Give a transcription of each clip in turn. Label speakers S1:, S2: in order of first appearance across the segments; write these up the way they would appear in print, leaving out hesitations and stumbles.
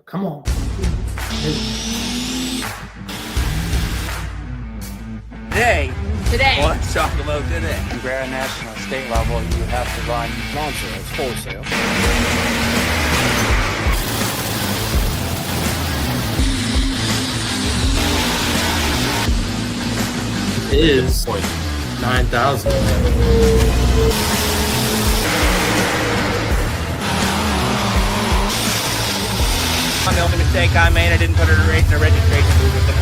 S1: Come on.
S2: Today.
S3: Let's talk about today.
S2: Grand national state level, you have to run non-sales, wholesale.
S1: Is 9,000.
S3: The only mistake I made, I didn't put it in the registration booth with the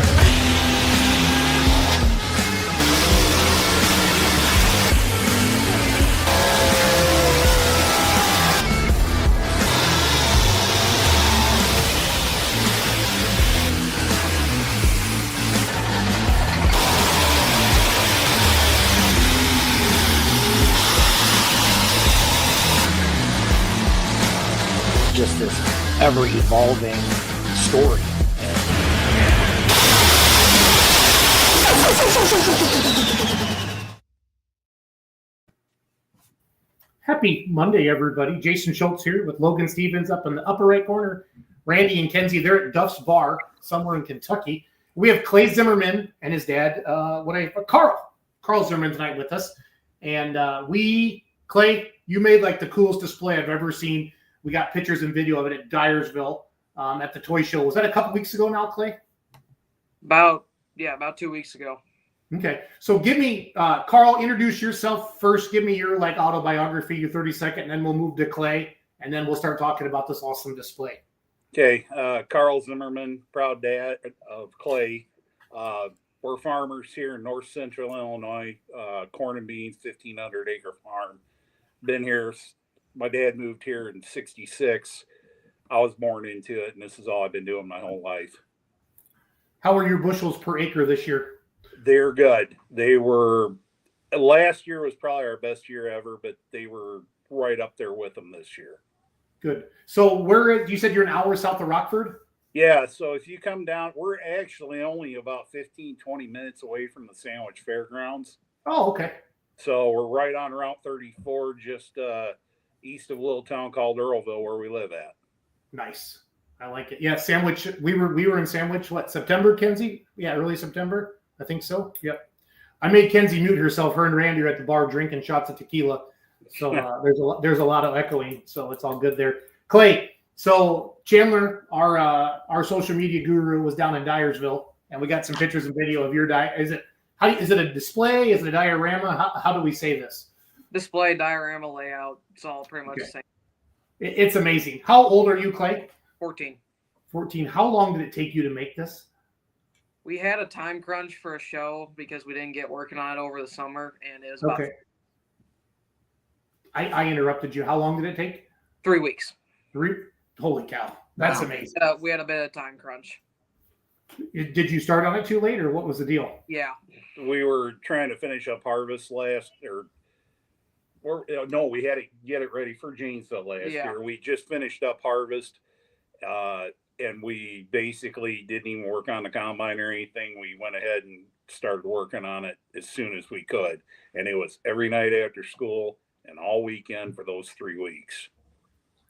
S2: Just this ever-evolving story.
S1: Happy Monday, everybody. Jason Schultz here with Logan Stevens up in the upper right corner. Randy and Kenzie, they're at Duff's Bar somewhere in Kentucky. We have Clay Zimmerman and his dad, Carl Zimmerman tonight with us. And Clay, you made like the coolest display I've ever seen. We got pictures and video of it at Dyersville at the toy show. Was that a couple weeks ago now, Clay?
S4: About 2 weeks ago.
S1: Okay. So give me, Carl, introduce yourself first. Give me your like autobiography, your 30-second, and then we'll move to Clay, and then we'll start talking about this awesome display.
S5: Okay. Carl Zimmerman, proud dad of Clay. We're farmers here in north central Illinois, corn and beans, 1,500 acre farm. Been here. My dad moved here in 1966. I was born into it, and this is all I've been doing my whole life.
S1: How are your bushels per acre this year?
S5: They're good. Last year was probably our best year ever, but they were right up there with them this year.
S1: Good. So you said you're an hour south of Rockford?
S5: Yeah. So if you come down, we're actually only about 15, 20 minutes away from the Sandwich Fairgrounds.
S1: Oh, okay.
S5: So we're right on Route 34, just east of a little town called Earlville, where we live at.
S1: Nice. I like it. Yeah, Sandwich. We were in Sandwich, September, Kenzie? Yeah, early September. I think so. Yep. I made Kenzie mute herself. Her and Randy are at the bar drinking shots of tequila. So there's a lot of echoing. So it's all good there. Clay, so Chandler, our social media guru, was down in Dyersville, and we got some pictures and video of your Is it a display? Is it a diorama? How do we say this?
S4: Display, diorama, layout. It's all pretty much the same.
S1: It's amazing. How old are you, Clay?
S4: 14.
S1: 14. How long did it take you to make this?
S4: We had a time crunch for a show because we didn't get working on it over the summer, and it was about
S1: I interrupted you. How long did it take?
S4: 3 weeks.
S1: Holy cow. That's amazing.
S4: We had a bit of time crunch.
S1: Did you start on it too late, or what was the deal?
S4: Yeah.
S5: We were trying to finish up harvest we had to get it ready for Janesville last year. We just finished up harvest, and we basically didn't even work on the combine or anything. We went ahead and started working on it as soon as we could, and it was every night after school and all weekend for those 3 weeks.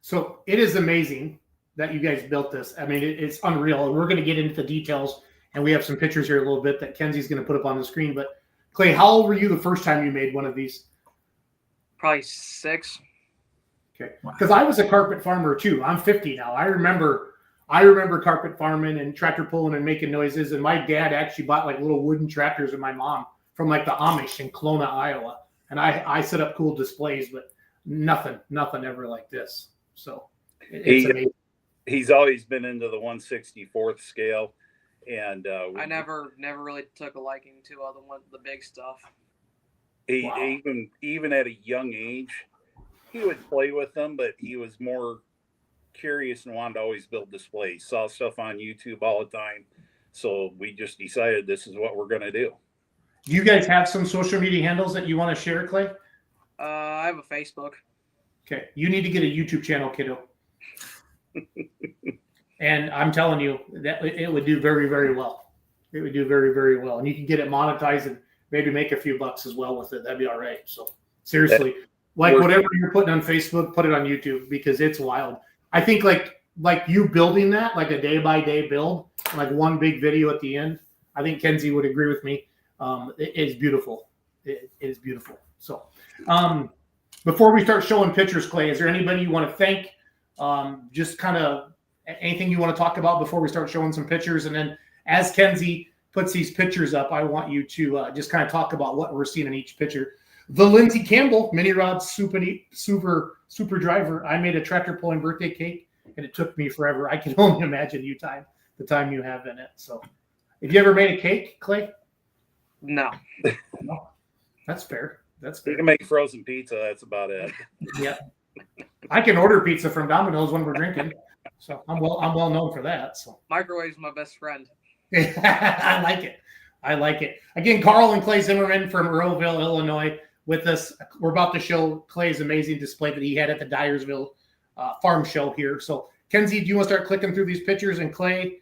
S1: So it is amazing that you guys built this. I mean, it's unreal. We're going to get into the details, and we have some pictures here a little bit that Kenzie's going to put up on the screen. But Clay, how old were you the first time you made one of these?
S4: Probably 6.
S1: Okay. Because I was a carpet farmer too. I'm 50 now. I remember carpet farming and tractor pulling and making noises. And my dad actually bought like little wooden tractors with my mom from like the Amish in Kelowna, Iowa. And I set up cool displays, but nothing ever like this. So it's amazing.
S5: He's always been into the 1/64th scale. And
S4: I never really took a liking to the big stuff.
S5: Even at a young age, he would play with them, but he was more curious and wanted to always build displays. Saw stuff on YouTube all the time. So we just decided this is what we're going to do.
S1: Do you guys have some social media handles that you want to share, Clay?
S4: I have a Facebook.
S1: Okay. You need to get a YouTube channel, kiddo. And I'm telling you that it would do very, very well. It would do very, very well. And you can get it monetized and maybe make a few bucks as well with it. That'd be all right. So seriously, whatever you're putting on Facebook, put it on YouTube because it's wild. I think like like you building that, like a day by day build, like one big video at the end. I think Kenzie would agree with me. It is beautiful. It is beautiful. So, before we start showing pictures, Clay, is there anybody you want to thank? Just kind of anything you want to talk about before we start showing some pictures, and then as Kenzie puts these pictures up, I want you to just kind of talk about what we're seeing in each picture. The Lindsey Campbell mini rod super driver. I made a tractor pulling birthday cake, and it took me forever. I can only imagine the time you have in it. So, have you ever made a cake, Clay?
S4: No.
S1: No, that's fair. That's
S5: You
S1: fair.
S5: can make frozen pizza. That's about it.
S1: Yeah, I can order pizza from Domino's when we're drinking, so I'm well known for that. So
S4: Microwave's my best friend.
S1: I like it. I like it. Again, Carl and Clay Zimmerman from Earlville, Illinois, with us. We're about to show Clay's amazing display that he had at the Dyersville farm show here. So, Kenzie, do you want to start clicking through these pictures? And Clay,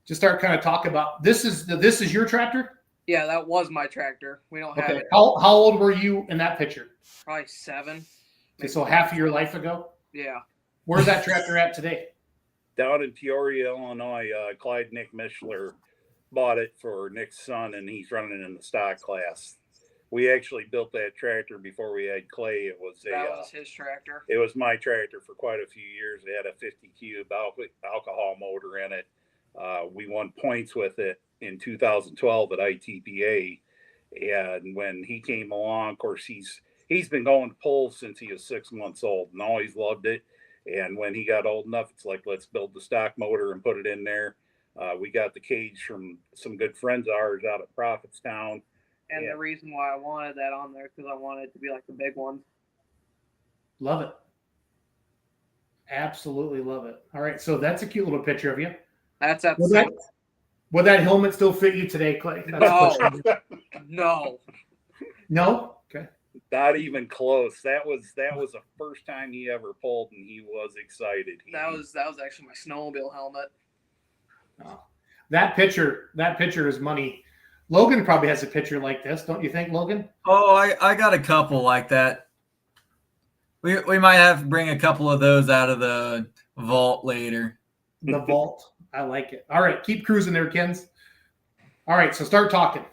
S1: just start kind of talk about this is your tractor?
S4: Yeah, that was my tractor. We don't have
S1: Okay.
S4: it.
S1: How old were you in that picture?
S4: Probably 7.
S1: Okay, so half of your life ago?
S4: Yeah.
S1: Where's that tractor at today?
S5: Down in Peoria, Illinois, Clyde Nick Mishler bought it for Nick's son, and he's running in the stock class. We actually built that tractor before we had Clay. It was
S4: That was his tractor.
S5: It was my tractor for quite a few years. It had a 50 cube alcohol motor in it. We won points with it in 2012 at ITPA. And when he came along, of course, he's been going to pull since he was 6 months old and always loved it. And when he got old enough, it's like, let's build the stock motor and put it in there. We got the cage from some good friends of ours out at Prophetstown.
S4: And the reason why I wanted that on there is because I wanted it to be like the big one.
S1: Love it. Absolutely love it. All right, so that's a cute little picture of you.
S4: That's at
S1: Would that helmet still fit you today, Clay?
S4: No. No.
S1: No? Okay.
S5: Not even close. That was the first time he ever pulled, and he was excited.
S4: That was actually my snowmobile helmet.
S1: Oh. That picture is money. Logan probably has a picture like this, don't you think, Logan?
S6: Oh, I got a couple like that. We might have to bring a couple of those out of the vault later.
S1: The vault. I like it. All right, keep cruising there, Kens. All right, so start talking.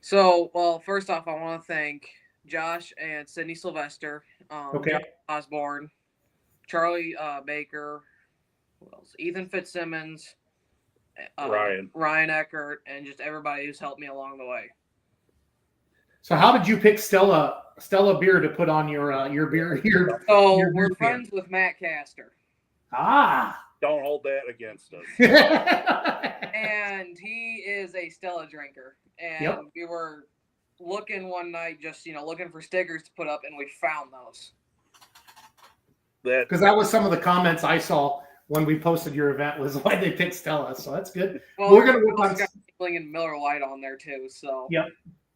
S4: So, well, first off, I want to thank Josh and Sydney Sylvester,
S1: Okay.
S4: Josh Osborne, Charlie Baker, who else? Ethan Fitzsimmons, Ryan Eckert, and just everybody who's helped me along the way.
S1: So how did you pick Stella beer to put on your beer here?
S4: So we're friends with Matt Castor.
S1: Ah.
S5: Don't hold that against us.
S4: And he is a Stella drinker. And we were looking one night, just looking for stickers to put up, and we found those.
S1: Because that was some of the comments I saw when we posted your event was why they picked Stella. So that's good.
S4: Well,
S1: we're gonna work on
S4: and Miller Lite on there too. So
S1: yep.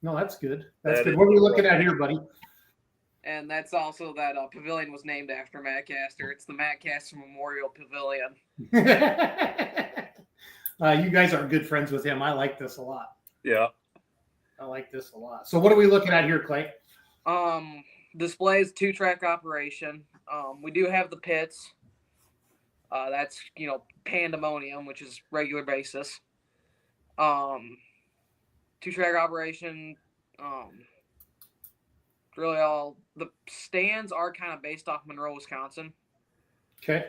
S1: No, that's good. That's good. What are we looking at here, buddy?
S4: And that's also that pavilion was named after Matt Castor. It's the Matt Castor Memorial Pavilion.
S1: You guys are good friends with him. I like this a lot.
S5: Yeah.
S1: I like this a lot. So what are we looking at here, Clay?
S4: Displays 2-track operation. We do have the pits. That's pandemonium, which is regular basis. 2-track operation. Really all the stands are kind of based off Monroe, Wisconsin.
S1: Okay.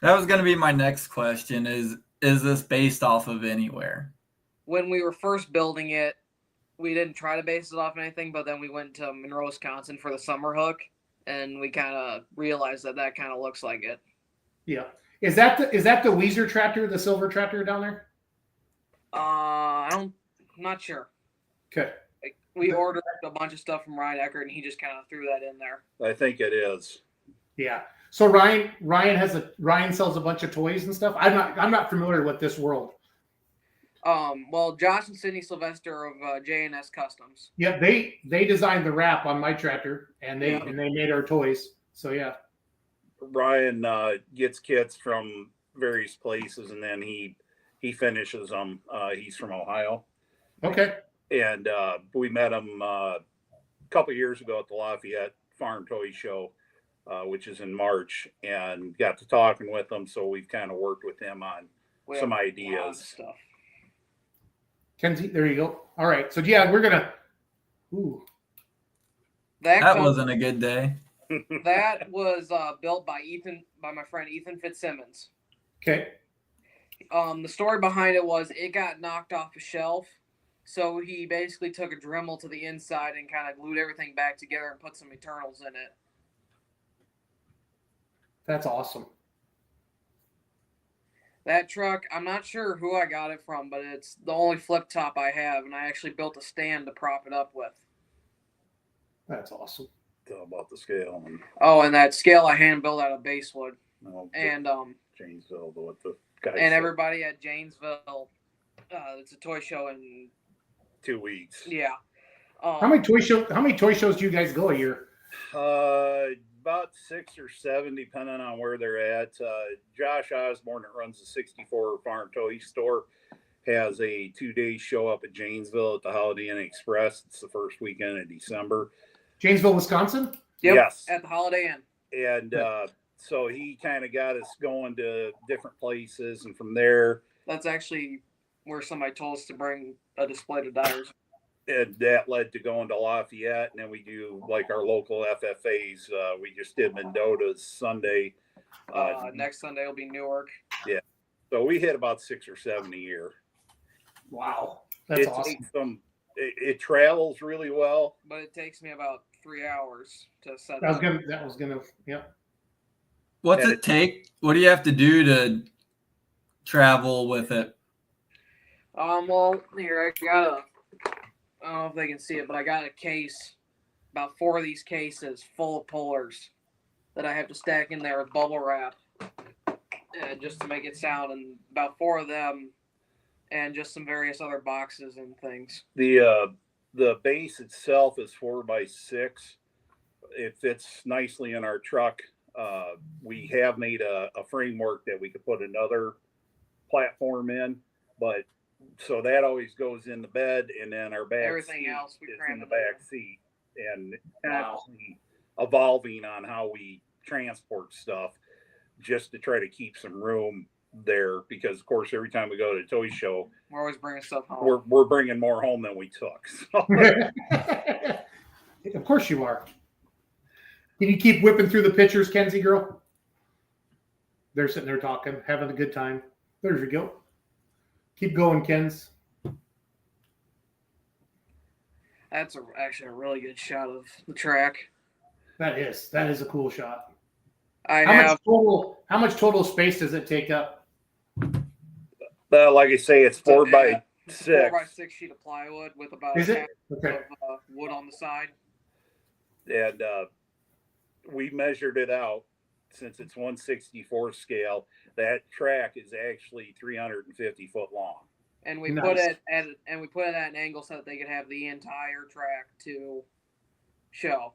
S6: That was going to be my next question. Is this based off of anywhere?
S4: When we were first building it, we didn't try to base it off anything, but then we went to Monroe, Wisconsin for the summer hook, and we kind of realized that kind of looks like it.
S1: Yeah. Is that the Weezer tractor, the silver tractor down there?
S4: I'm not sure.
S1: Okay.
S4: We ordered a bunch of stuff from Ryan Eckert, and he just kind of threw that in there.
S5: I think it is.
S1: Yeah. So Ryan sells a bunch of toys and stuff. I'm not familiar with this world.
S4: Well, Josh and Sydney Sylvester of J&S Customs.
S1: Yeah, they designed the wrap on my tractor, and they made our toys. So yeah.
S5: Ryan gets kits from various places, and then he finishes them. He's from Ohio.
S1: Okay.
S5: And we met him a couple years ago at the Lafayette Farm Toy Show. which is in March, and got to talking with him. So we've kind of worked with him on
S4: We
S5: some
S4: have a lot of
S5: ideas.
S4: stuff.
S1: Kenzie, there you go. All right. So yeah, we're gonna. Ooh,
S6: That
S4: comes-
S6: wasn't a good day.
S4: That was built by my friend Ethan Fitzsimmons.
S1: okay.
S4: The story behind it was it got knocked off a shelf, so he basically took a Dremel to the inside and kind of glued everything back together and put some Eternals in it.
S1: That's awesome.
S4: That truck, I'm not sure who I got it from, but it's the only flip top I have, and I actually built a stand to prop it up with.
S1: That's awesome.
S5: Tell about the scale and
S4: Oh, and that scale I hand built out of basswood, and
S5: Janesville, what the guys
S4: and
S5: said,
S4: everybody at Janesville. It's a toy show, and
S5: 2 weeks.
S4: yeah.
S1: How many toy shows do you guys go a year?
S5: About 6 or 7, depending on where they're at. Josh Osborne, that runs the 64 Farm Toy Store, has a 2-day show up at Janesville at the Holiday Inn Express. It's the first weekend in December.
S1: Janesville, Wisconsin.
S4: Yep,
S5: Yes.
S4: at the Holiday Inn.
S5: And so he kind of got us going to different places, and from there,
S4: That's actually where somebody told us to bring a display to Dyers.
S5: and that led to going to Lafayette, and then we do like our local FFAs. We just did Mendota's Sunday.
S4: Next Sunday will be Newark.
S5: So we hit about 6 or 7 a year.
S1: Wow, that's awesome.
S5: takes them. It travels really well.
S4: But it takes me about 3 hours to set
S1: That
S4: up.
S1: was gonna. Yeah.
S6: What's
S5: And
S6: it take? What do you have to do to travel with it?
S4: Well, here I got a. I don't know if they can see it, but I got a case, about 4 of these cases full of pullers that I have to stack in there with bubble wrap, just to make it sound, and about 4 of them, and just some various other boxes and things.
S5: The base itself is 4x6. It fits nicely in our truck. We have made a framework that we could put another platform in, but so that always goes in the bed, and then our back
S4: Everything
S5: seat
S4: else we
S5: is
S4: cram
S5: in the
S4: in there.
S5: back seat, and
S1: Wow.
S5: constantly evolving on how we transport stuff, just to try to keep some room there, because of course every time we go to a toy show,
S4: We're always bringing stuff home.
S5: we're bringing more home than we took. So
S1: Of course you are. Can you keep whipping through the pictures, Kenzie girl? They're sitting there talking, having a good time. There you go. Keep going, Kens.
S4: That's actually a really good shot of the track.
S1: That is a cool shot.
S4: I
S1: How
S4: have
S1: much total space does it take up?
S5: like I say, it's 4x6.
S4: 4x6 sheet of plywood with about
S1: Is
S4: a
S1: it?
S4: half
S1: Okay.
S4: of wood on the side.
S5: And we measured it out. Since it's 1/64 scale, that track is actually 350 foot long.
S4: And we
S1: Nice.
S4: put it at an angle so that they could have the entire track to show.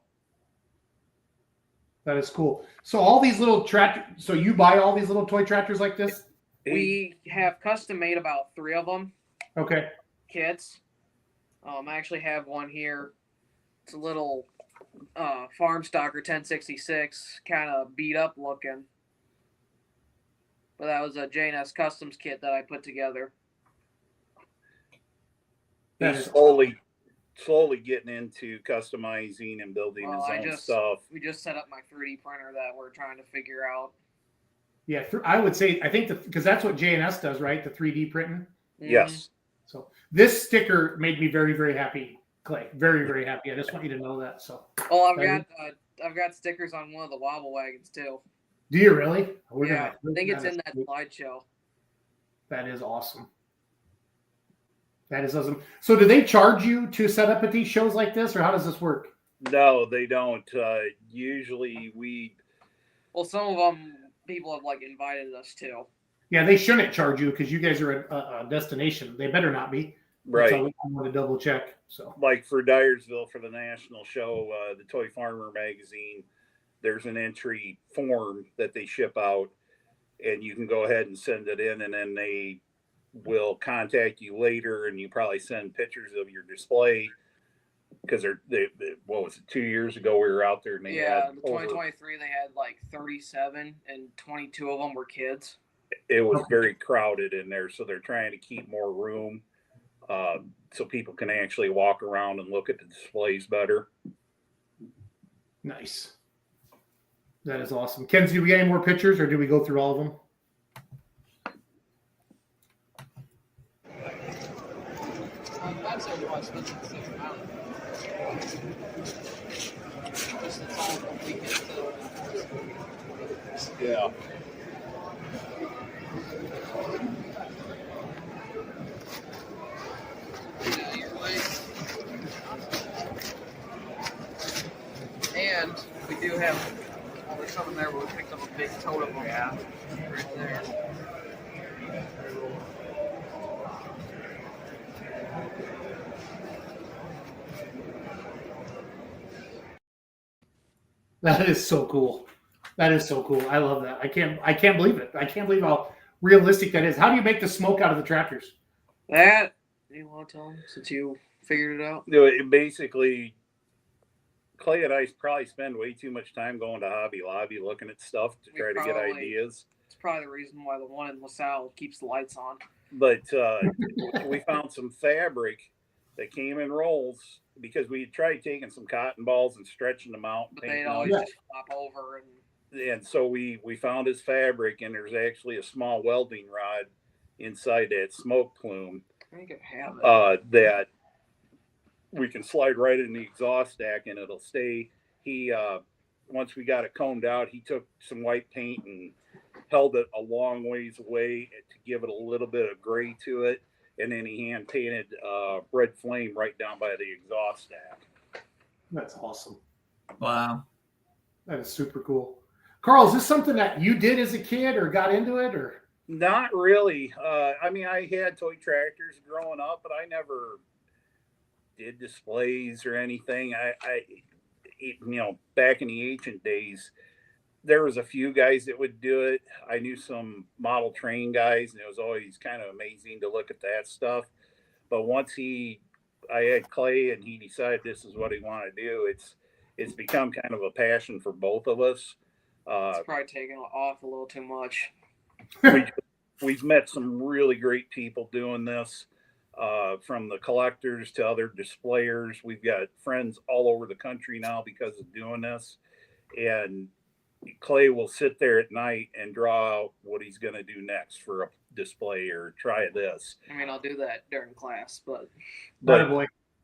S1: That is cool. So all these little so you buy all these little toy tractors like this?
S4: We have custom made about 3 of them
S1: Okay.
S4: kits. I actually have one here. It's a little farm stalker 1066, kind of beat up looking. But that was a J&S Customs kit that I put together.
S1: That
S5: He's
S1: is
S5: slowly getting into customizing and building his own stuff.
S4: We just set up my 3D printer that we're trying to figure out.
S1: Yeah, I would say because that's what J&S does, right? The 3D printing.
S5: Yes.
S1: So this sticker made me very, very happy, Clay. Very, very happy. I just want you to know that. So
S4: Oh, I've got stickers on one of the wobble wagons too.
S1: do you really?
S4: I think it's in that slideshow.
S1: That is awesome. That is awesome. So do they charge you to set up at these shows like this, or how does this work?
S5: No, they don't. Usually
S4: Well, some of them people have like invited us to.
S1: Yeah, they shouldn't charge you because you guys are a destination. They better not be.
S5: right.
S1: So I want to double check. So
S5: Like for Dyersville, for the national show, the Toy Farmer magazine, there's an entry form that they ship out, and you can go ahead and send it in, and then they will contact you later, and you probably send pictures of your display. because what was it, 2 years ago we were out there and they
S4: Yeah,
S5: had
S4: the 2023 they had like 37, and 22 of them were kids.
S5: it was very crowded in there, so they're trying to keep more room so people can actually walk around and look at the displays better.
S1: Nice. That is awesome. Kenzie, do we get any more pictures, or do we go through all of them?
S5: Yeah.
S4: And we do have, well, there's something there where we picked up a big totem. Yeah. Right there.
S1: That is so cool. That is so cool. I love that. I can't believe it. I can't believe how realistic that is. How do you make the smoke out of the tractors?
S4: That, you want to tell them since you figured it out?
S5: It basically, Clay and I probably spend way too much time going to Hobby Lobby looking at stuff to try to get ideas.
S4: It's probably the reason why the one in LaSalle keeps the lights on.
S5: But we found some fabric that came in rolls because we had tried taking some cotton balls and stretching them out.
S4: But they'd always just flop over.
S5: And so we found his fabric, and there's actually a small welding rod inside that smoke plume
S4: I think I have it.
S5: that we can slide right in the exhaust stack and it'll stay. He once we got it combed out, he took some white paint and held it a long ways away to give it a little bit of gray to it, and then he hand painted red flame right down by the exhaust stack.
S1: That's awesome.
S6: Wow.
S1: That is super cool. Carl, is this something that you did as a kid or got into it, or?
S5: Not really. I mean, I had toy tractors growing up, but I never did displays or anything. I back in the ancient days, there was a few guys that would do it. I knew some model train guys, and it was always kind of amazing to look at that stuff. But once I had Clay, and he decided this is what he wanted to do, it's become kind of a passion for both of us.
S4: It's probably taken off a little too much.
S5: We've met some really great people doing this, from the collectors to other displayers. We've got friends all over the country now because of doing this. And Clay will sit there at night and draw out what he's going to do next for a display or try this.
S4: I mean, I'll do that during class, but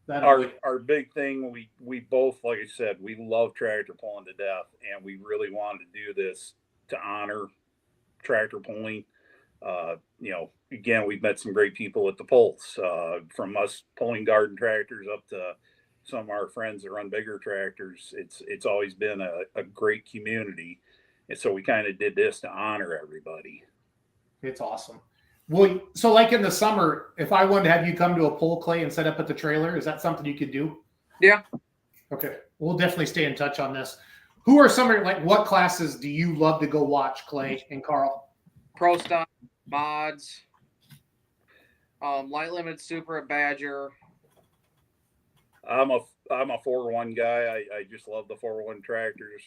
S5: our big thing, we both, like I said, we love tractor pulling to death, and we really wanted to do this to honor tractor pulling. Again, we've met some great people at the Pulse, from us pulling garden tractors up to some of our friends that run bigger tractors. It's always been a great community, and so we kind of did this to honor everybody.
S1: It's awesome. Well, so like in the summer, if I wanted to have you come to a pull, Clay, and set up at the trailer, is that something you could do?
S4: Yeah.
S1: Okay. We'll definitely stay in touch on this. Who are some of, like, what classes do you love to go watch, Clay and Carl?
S4: Pro stock, mods, light limited super at Badger.
S5: I'm a 4-1 guy. I just love the 4-1 tractors.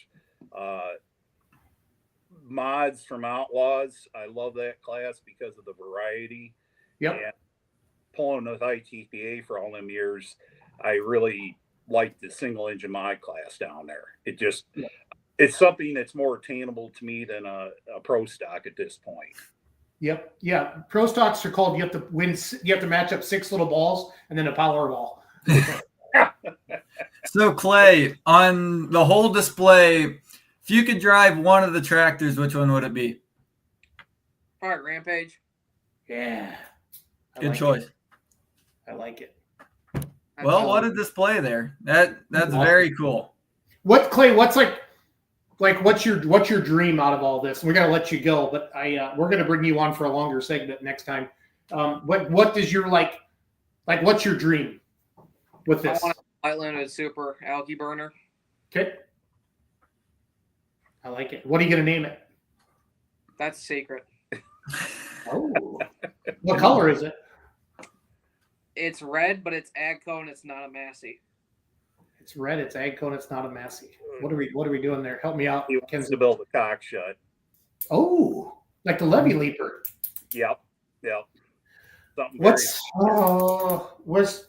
S5: Mods from Outlaws, I love that class because of the variety.
S1: Yep.
S5: And pulling with ITPA for all them years, I really like the single engine mod class down there. It's something that's more attainable to me than a pro stock at this point.
S1: Yep. Yeah. Pro stocks are called, you have to match up 6 little balls and then a power ball.
S6: So Clay, on the whole display, if you could drive one of the tractors, which one would it be?
S4: All right, Rampage.
S1: Yeah.
S6: Good choice.
S1: I like it.
S6: Well, what a display there. That's awesome. Very cool.
S1: What, Clay, what's what's your dream out of all this? We got to let you go, but we're going to bring you on for a longer segment next time. What does your what's your dream with this?
S4: I want a light limited super algae burner.
S1: Okay. I like it. What are you going to name it?
S4: That's a secret.
S1: Oh. What color is it?
S4: It's red, but it's Agco and it's not a Massey.
S1: It's red. It's Agco, and it's not a Massey. What are we doing there? Help me out,
S5: He wants
S1: Kenzie.
S5: to build a cock shut.
S1: Oh, like the levy leaper.
S5: Yep. Something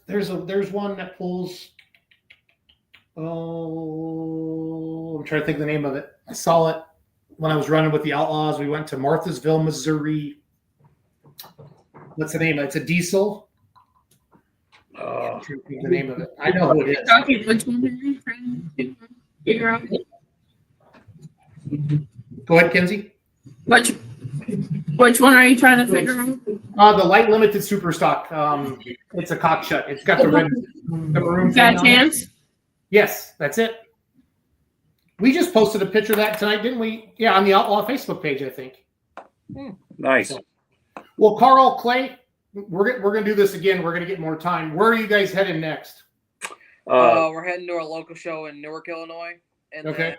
S1: There's one that pulls. Oh, I'm trying to think of the name of it. I saw it when I was running with the Outlaws. We went to Marthasville, Missouri. What's the name? It's a diesel. I'm trying to think of the name of it. I know who it is.
S7: Okay, which one are you trying to figure out?
S1: Go ahead, Kenzie.
S7: Which one are you trying to figure out?
S1: The light limited super stock. It's a cock shut. It's got the red, the maroon.
S7: Got a chance?
S1: Yes, that's it. We just posted a picture of that tonight, didn't we? Yeah, on the Outlaw Facebook page, I think.
S5: nice.
S1: Well, Carl, Clay, we're gonna do this again. We're gonna get more time. Where are you guys heading next?
S4: We're heading to our local show in Newark, Illinois, and
S1: Okay.
S4: then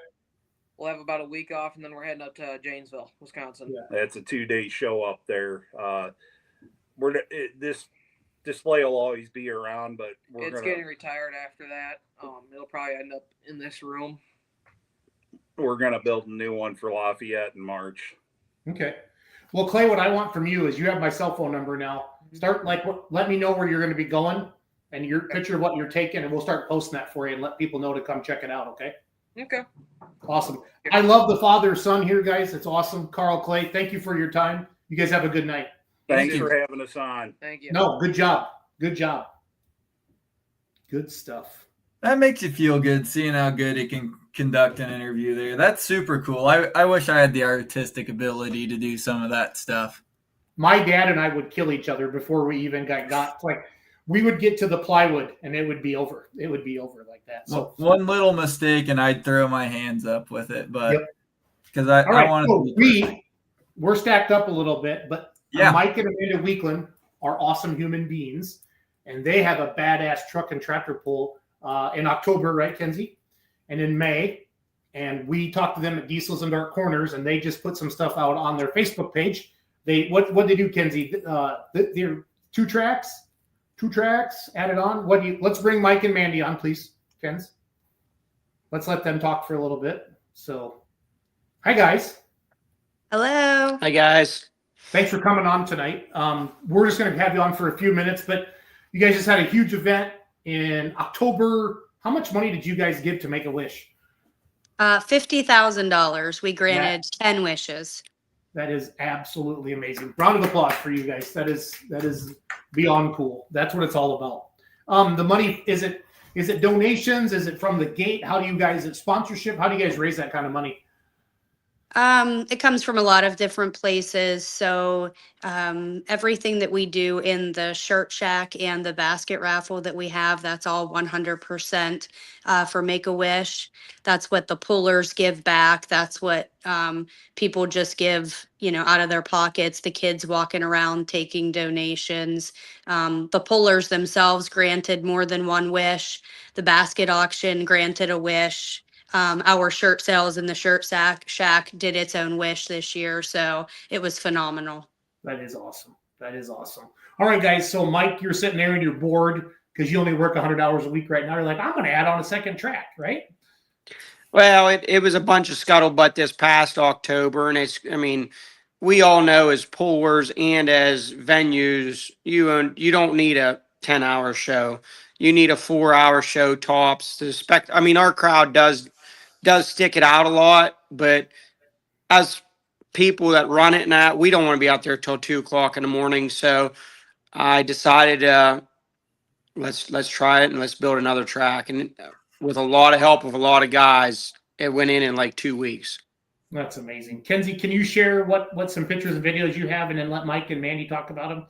S4: we'll have about a week off, and then we're heading up to Janesville, Wisconsin.
S1: Yeah.
S5: It's a 2-day show up there. This display will always be around, but
S4: It's getting retired after that. It'll probably end up in this room.
S5: we're gonna build a new one for Lafayette in March.
S1: Okay. Well, Clay, what I want from you is you have my cell phone number now. Start let me know where you're going to be going and your picture of what you're taking, and we'll start posting that for you and let people know to come check it out. Okay.
S4: Okay.
S1: Awesome. I love the father-son here, guys. It's awesome. Carl, Clay, thank you for your time. You guys have a good night.
S5: Thanks
S6: you.
S5: for having us on.
S4: Thank you.
S1: No, good job. Good job. Good stuff.
S6: That makes you feel good seeing how good he can conduct an interview there. That's super cool. I wish I had the artistic ability to do some of that stuff.
S1: My dad and I would kill each other before we even got like we would get to the plywood and it would be over. It would be over like that. So
S6: One little mistake and I'd throw my hands up with it, but because
S1: all right,
S6: I wanted
S1: so
S6: to
S1: we're stacked up a little bit, but
S6: Yeah.
S1: Mike and Amanda Weakland are awesome human beings, and they have a badass truck and tractor pull in October, right, Kenzie? And in May. And we talked to them at Diesels and Dark Corners, and they just put some stuff out on their Facebook page. They what they do, Kenzie? They're two tracks added on. Let's bring Mike and Mandy on, please, Kenz. Let's let them talk for a little bit. So, hi guys.
S8: Hello.
S3: Hi, guys.
S1: Thanks for coming on tonight. We're just going to have you on for a few minutes, but you guys just had a huge event in October. How much money did you guys give to Make-A-Wish?
S8: $50,000. We granted 10 wishes.
S1: That is absolutely amazing. Round of applause for you guys. That is beyond cool. That's what it's all about. The money, is it donations? Is it from the gate? How do you guys, is it sponsorship? How do you guys raise that kind of money?
S8: It comes from a lot of different places. So everything that we do in the shirt shack and the basket raffle that we have, that's all 100% for Make-A-Wish. That's what the pullers give back. That's what people just give, out of their pockets. The kids walking around taking donations. The pullers themselves granted more than one wish. The basket auction granted a wish. Our shirt sales in the shirt shack did its own wish this year. So it was phenomenal.
S1: That is awesome. That is awesome. All right, guys. So Mike, you're sitting there and you're bored because you only work 100 hours a week right now. You're like, I'm going to add on a second track, right?
S3: Well, it was a bunch of scuttlebutt this past October, and we all know as pullers and as venues, you don't need a 10-hour show. You need a 4-hour show tops to our crowd does stick it out a lot, but as people that run it and that, we don't want to be out there till 2:00 in the morning. So I decided, let's try it and let's build another track. And with a lot of help of a lot of guys, it went in like 2 weeks.
S1: That's amazing. Kenzie, can you share what some pictures and videos you have, and then let Mike and Mandy talk about them?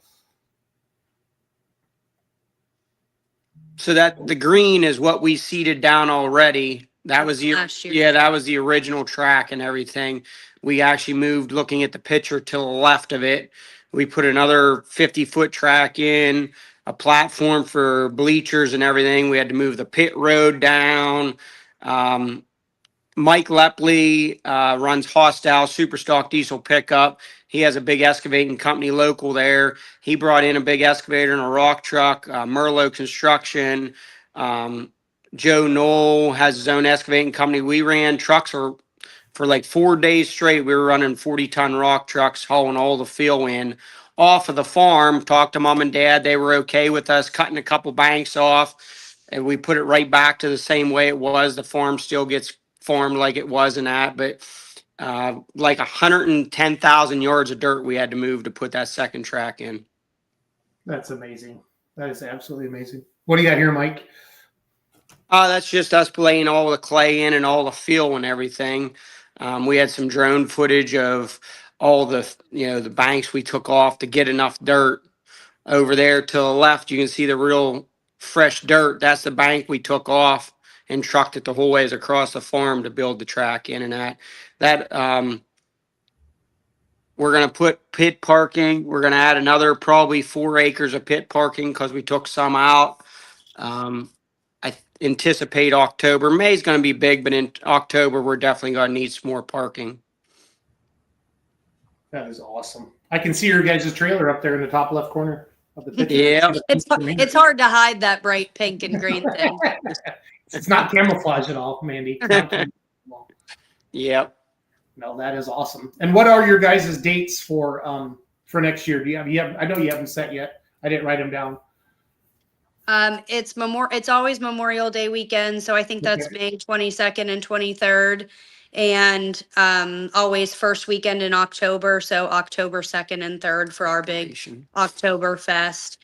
S3: So that the green is what we seeded down already. That was
S8: Last year.
S3: that was the original track and everything. We actually moved, looking at the picture, to the left of it. We put another 50-foot track in, a platform for bleachers and everything. We had to move the pit road down. Mike Lepley runs Hostile Superstock Diesel Pickup. He has a big excavating company local there. He brought in a big excavator and a rock truck. Merlot Construction, Joe Knoll has his own excavating company. We ran trucks for like 4 days straight. We were running 40-ton rock trucks, hauling all the fill in off of the farm. Talked to mom and dad. They were okay with us cutting a couple banks off, and we put it right back to the same way it was. The farm still gets farmed like it was and that, but like 110,000 yards of dirt we had to move to put that second track in.
S1: That's amazing. That is absolutely amazing. What do you got here, Mike?
S3: That's just us laying all the clay in and all the fill and everything. We had some drone footage of all the, the banks we took off to get enough dirt. Over there to the left, you can see the real fresh dirt. That's the bank we took off and trucked it the whole ways across the farm to build the track in and that. We're going to put pit parking. We're going to add another probably 4 acres of pit parking because we took some out. I anticipate October. May's going to be big, but in October, we're definitely going to need some more parking.
S1: That is awesome. I can see your guys' trailer up there in the top left corner of the picture.
S3: Yeah.
S8: It's hard to hide that bright pink and green thing.
S1: It's not camouflage at all, Mandy. It's not camouflage at all.
S3: Yep.
S1: No, that is awesome. And what are your guys' dates for next year? Do you have? I know you haven't set yet. I didn't write them down.
S8: It's always Memorial Day weekend, so I think that's
S1: Okay.
S8: May 22nd and 23rd, and always first weekend in October, so October 2nd and 3rd for our big Oktoberfest.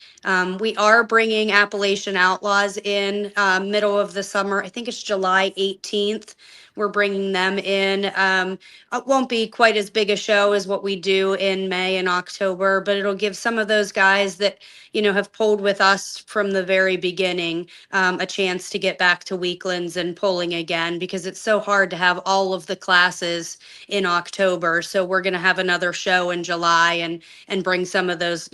S8: We are bringing Appalachian Outlaws in middle of the summer. I think it's July 18th. We're bringing them in. It won't be quite as big a show as what we do in May and October, but it'll give some of those guys that, have pulled with us from the very beginning a chance to get back to Weaklands and pulling again, because it's so hard to have all of the classes in October. So we're going to have another show in July and bring some of those,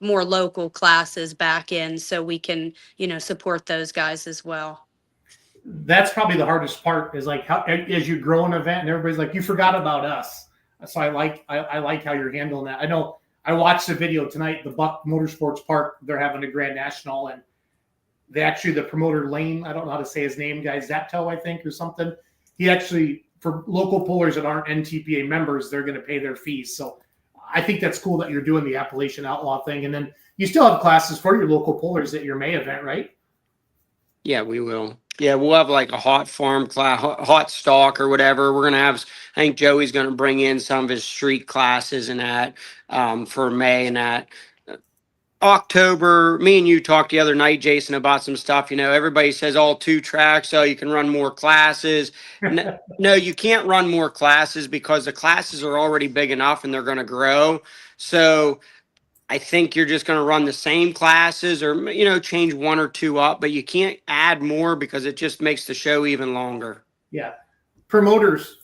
S8: more local classes back in so we can, support those guys as well.
S1: That's probably the hardest part is like how as you grow an event and everybody's like, you forgot about us. So I like how you're handling that. I know I watched the video tonight, the Buck Motorsports Park, they're having a Grand National, and the promoter Lane, I don't know how to say his name, guy Zapto, I think, or something. He actually, for local pullers that aren't NTPA members, they're going to pay their fees. So I think that's cool that you're doing the Appalachian Outlaw thing. And then you still have classes for your local pullers at your May event, right?
S3: Yeah, we will. Yeah, we'll have like a hot farm class, hot stock or whatever. We're going to have, I think Joey's going to bring in some of his street classes and that for May and that. October, me and you talked the other night, Jason, about some stuff. Everybody says all 2 tracks, so you can run more classes. No, you can't run more classes because the classes are already big enough and they're going to grow. So I think you're just going to run the same classes or, change 1 or 2 up, but you can't add more because it just makes the show even longer.
S1: Yeah. Promoters,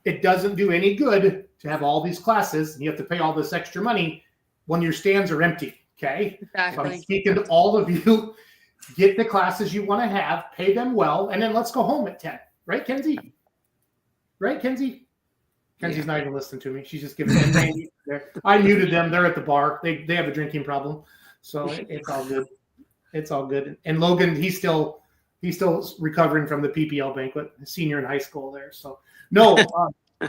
S1: it doesn't do any good to have all these classes and you have to pay all this extra money when your stands are empty. Okay.
S8: Exactly.
S1: So I'm speaking to all of you, get the classes you want to have, pay them well, and then let's go home at 10. Right, Kenzie? Right, Kenzie? Kenzie's not even listening to me. She's just giving me. I muted them. They're at the bar. They have a drinking problem, so it's all good. It's all good. And Logan, he's still recovering from the PPL banquet, senior in high school there. So no,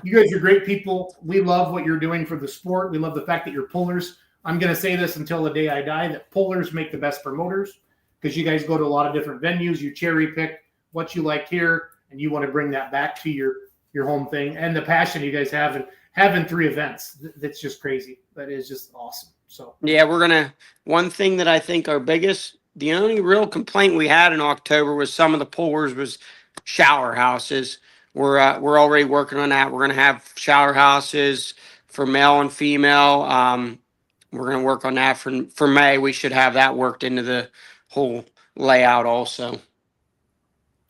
S1: you guys are great people. We love what you're doing for the sport. We love the fact that you're pullers. I'm going to say this until the day I die, that pullers make the best promoters because you guys go to a lot of different venues. You cherry pick what you like here, and you want to bring that back to your home thing, and the passion you guys have and having 3 events. That's just crazy. That is just awesome. So
S3: yeah, one thing that I think the only real complaint we had in October was some of the pullers was shower houses. We're already working on that. We're going to have shower houses for male and female. We're going to work on that for May. We should have that worked into the whole layout also.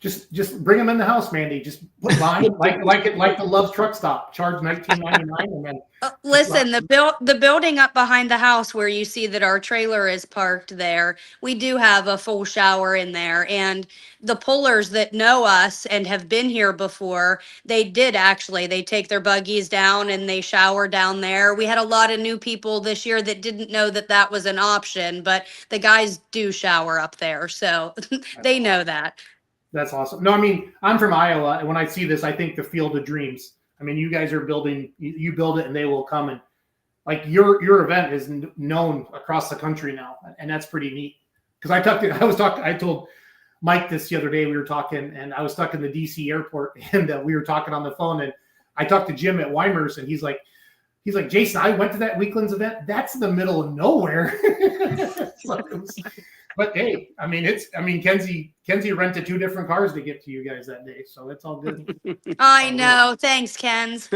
S1: Just bring them in the house, Mandy. Just put line like the Love Truck Stop. Charge $19.99 and then.
S8: Listen, the building up behind the house where you see that our trailer is parked there, we do have a full shower in there. And the pullers that know us and have been here before, they take their buggies down and they shower down there. We had a lot of new people this year that didn't know that was an option, but the guys do shower up there. So they know that.
S1: That's awesome. No, I mean, I'm from Iowa, and when I see this, I think the Field of Dreams. I mean, you guys are building, you build it, and they will come. And like your event is known across the country now, and that's pretty neat. Because I told Mike this the other day. We were talking, and I was stuck in the DC airport, and we were talking on the phone, and I talked to Jim at Weimers, and he's like, Jason, I went to that Weaklands event. That's in the middle of nowhere. But hey, I mean, Kenzie rented 2 different cars to get to you guys that day, so it's all good.
S8: I know. Thanks, Ken's.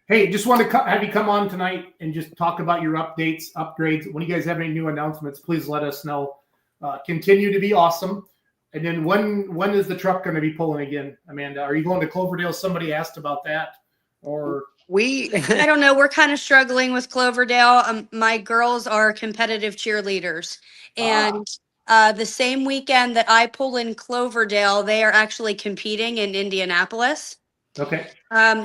S1: Hey, just want to have you come on tonight and just talk about your updates, upgrades. When you guys have any new announcements, please let us know. Continue to be awesome. And then when is the truck going to be pulling again, Amanda? Are you going to Cloverdale? Somebody asked about that. Or
S8: I don't know. We're kind of struggling with Cloverdale. My girls are competitive cheerleaders, and the same weekend that I pull in Cloverdale, they are actually competing in Indianapolis.
S1: Okay.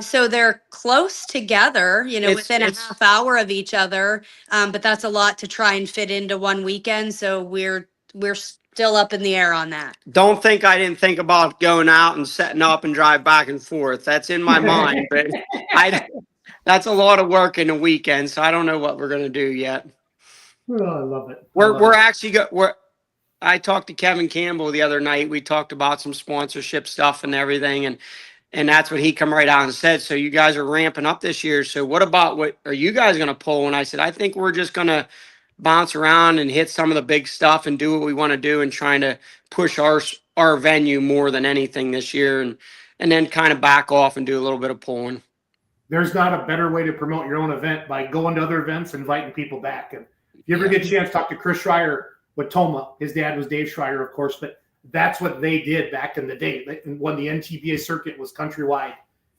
S8: So they're close together, within a half hour of each other. But that's a lot to try and fit into one weekend. So we're still up in the air on that.
S3: Don't think I didn't think about going out and setting up and drive back and forth. That's in my mind, but that's a lot of work in a weekend. So I don't know what we're going to do yet.
S1: Oh, I love it.
S3: We're actually I talked to Kevin Campbell the other night. We talked about some sponsorship stuff and everything. And that's what he come right out and said. So you guys are ramping up this year. So what are you guys going to pull? And I said, I think we're just going to bounce around and hit some of the big stuff and do what we want to do and trying to push our venue more than anything this year. And then kind of back off and do a little bit of pulling.
S1: There's not a better way to promote your own event by going to other events, inviting people back. And if you ever get a chance to talk to Chris Schreier with Toma, his dad was Dave Schreier, of course, but that's what they did back in the day when the NTPA circuit was countrywide.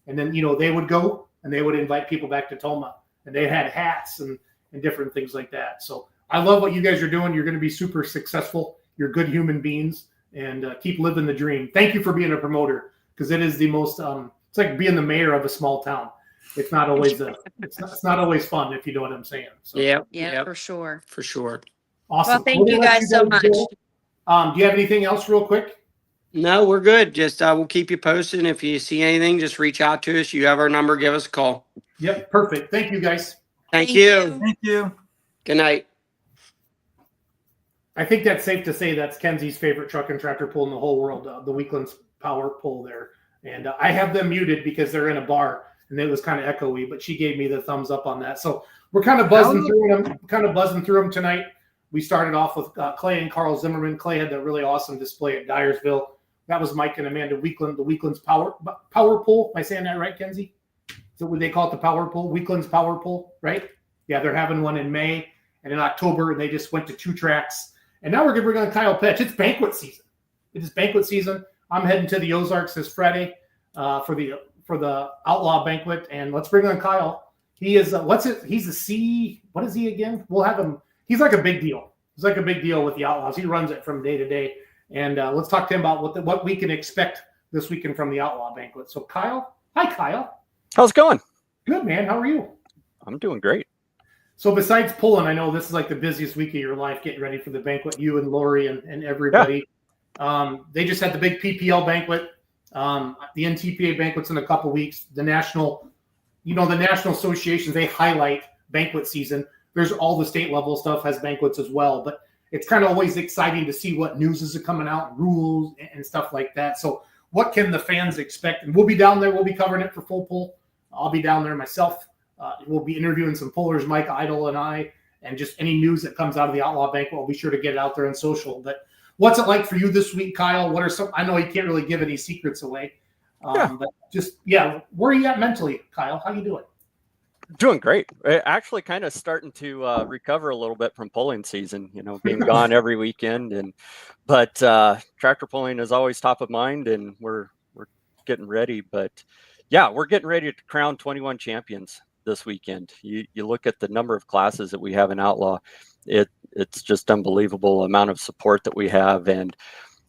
S1: And then, they would go and they would invite people back to Toma, and they had hats and different things like that. So I love what you guys are doing. You're going to be super successful. You're good human beings, and keep living the dream. Thank you for being a promoter, because it is the most, it's like being the mayor of a small town. It's not always it's not always fun, if you know what I'm saying. So,
S8: Yeah, for sure.
S3: For sure.
S1: Awesome.
S8: Well, thank you guys so much.
S1: Do you have anything else real quick?
S3: No, we're good. Just we'll keep you posted. If you see anything, just reach out to us. You have our number. Give us a call.
S1: Yep. Perfect. Thank you, guys.
S3: Thank you.
S6: Thank you.
S3: Good night.
S1: I think that's safe to say that's Kenzie's favorite truck and tractor pull in the whole world, the Weaklands power pull there. And I have them muted because they're in a bar and it was kind of echoey, but she gave me the thumbs up on that. So we're kind of buzzing through them tonight. We started off with Clay and Carl Zimmerman. Clay had that really awesome display at Dyersville. That was Mike and Amanda Weakland, the Weaklands power pull. Am I saying that right, Kenzie? So would they call it the power pull? Weaklands power pull, right? Yeah, they're having one in May and in October, and they just went to 2 tracks. And now we're going to bring on Kyle Petch. It's banquet season. It is banquet season. I'm heading to the Ozarks this Friday for the Outlaw banquet, and let's bring on Kyle. He is He's a C. What is he again? We'll have him. He's like a big deal. He's like a big deal with the Outlaws. He runs it from day to day, and let's talk to him about what we can expect this weekend from the Outlaw banquet. So, Kyle, hi, Kyle.
S9: How's it going?
S1: Good, man. How are you?
S9: I'm doing great.
S1: So besides pulling, I know this is like the busiest week of your life getting ready for the banquet, you and Lori and everybody. Yeah. They just had the big PPL banquet. The NTPA banquet's in a couple weeks. The national associations, they highlight banquet season. There's all the state level stuff has banquets as well, but it's kind of always exciting to see what news is coming out, rules and stuff like that. So what can the fans expect? And we'll be down there. We'll be covering it for Full Pull. I'll be down there myself. We'll be interviewing some pullers, Mike Idle and I, and just any news that comes out of the Outlaw banquet. We'll be sure to get it out there on social. But what's it like for you this week, Kyle? What are some? I know you can't really give any secrets away, but where are you at mentally, Kyle? How you doing?
S9: Doing great. Actually, kind of starting to recover a little bit from pulling season. Being gone every weekend, but tractor pulling is always top of mind, and we're getting ready. But yeah, we're getting ready to crown 21 champions this weekend. You look at the number of classes that we have in Outlaw, it's just unbelievable amount of support that we have. And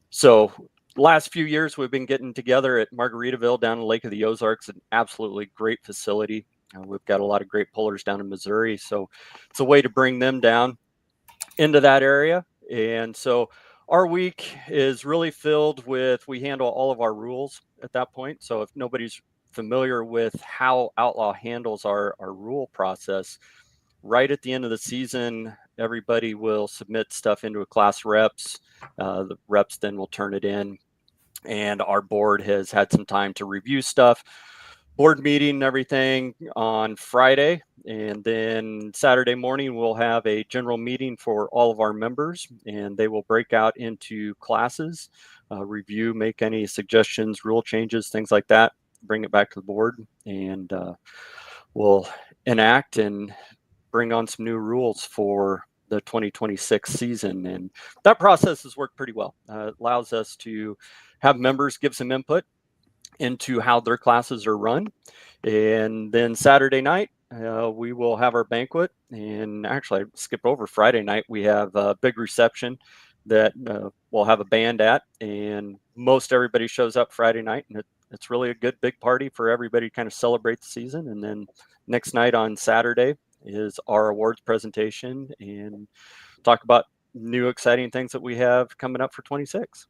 S9: so last few years we've been getting together at Margaritaville down in Lake of the Ozarks, an absolutely great facility. We've got a lot of great pullers down in Missouri, so it's a way to bring them down into that area. And so Our week is really filled with, we handle all of our rules at that point. So if nobody's familiar with how Outlaw handles our rule process, right at the end of the season, everybody will submit stuff into a class reps. The reps then will turn it in, and our board has had some time to review stuff. Board meeting and everything on Friday, and then Saturday morning we'll have a general meeting for all of our members, and they will break out into classes, review, make any suggestions, rule changes, things like that, bring it back to the board, and we'll enact and bring on some new rules for the 2026 season. And that process has worked pretty well. It allows us to have members give some input into how their classes are run. And then Saturday night, we will have our banquet. And actually, I skipped over Friday night. We have a big reception that we'll have a band at. And most everybody shows up Friday night. And it's really a good big party for everybody to kind of celebrate the season. And then next night on Saturday is our awards presentation and talk about new exciting things that we have coming up for 26.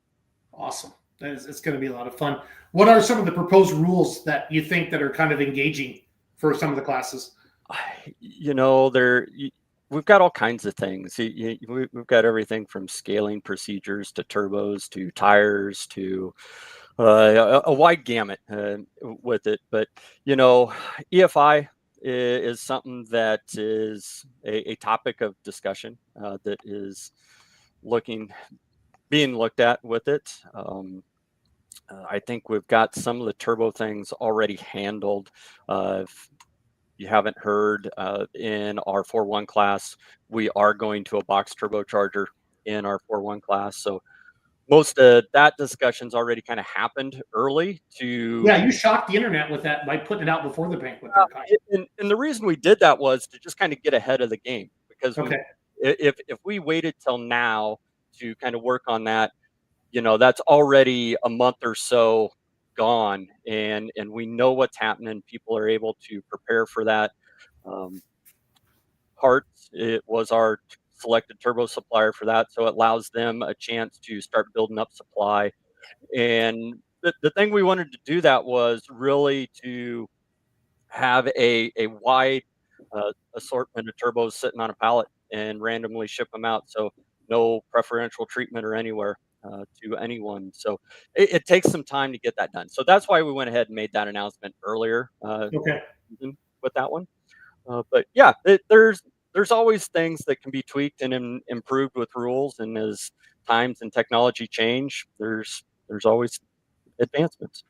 S1: Awesome. It's going to be a lot of fun. What are some of the proposed rules that you think that are kind of engaging for some of the classes?
S9: You know, we've got all kinds of things. We've got everything from scaling procedures to turbos to tires to a wide gamut with it. But, you know, EFI is something that is a topic of discussion that is being looked at with it. I think we've got some of the turbo things already handled. If you haven't heard, in our 4.1 class, we are going to a box turbocharger in our 4.1 class. So most of that discussion's already kind of happened early to.
S1: Yeah, you shocked the internet with that by putting it out before the banquet.
S9: And the reason we did that was to just kind of get ahead of the game, because if we waited till now to kind of work on that, you know, that's already a month or so gone, and we know what's happening. People are able to prepare for that. Parts, it was our selected turbo supplier for that, so it allows them a chance to start building up supply. And the thing we wanted to do that was really to have a wide assortment of turbos sitting on a pallet and randomly ship them out, so no preferential treatment or anywhere to anyone. So it takes some time to get that done. So that's why we went ahead and made that announcement earlier with that one. But yeah, there's always things that can be tweaked and improved with rules, and as times and technology change, there's always advancements.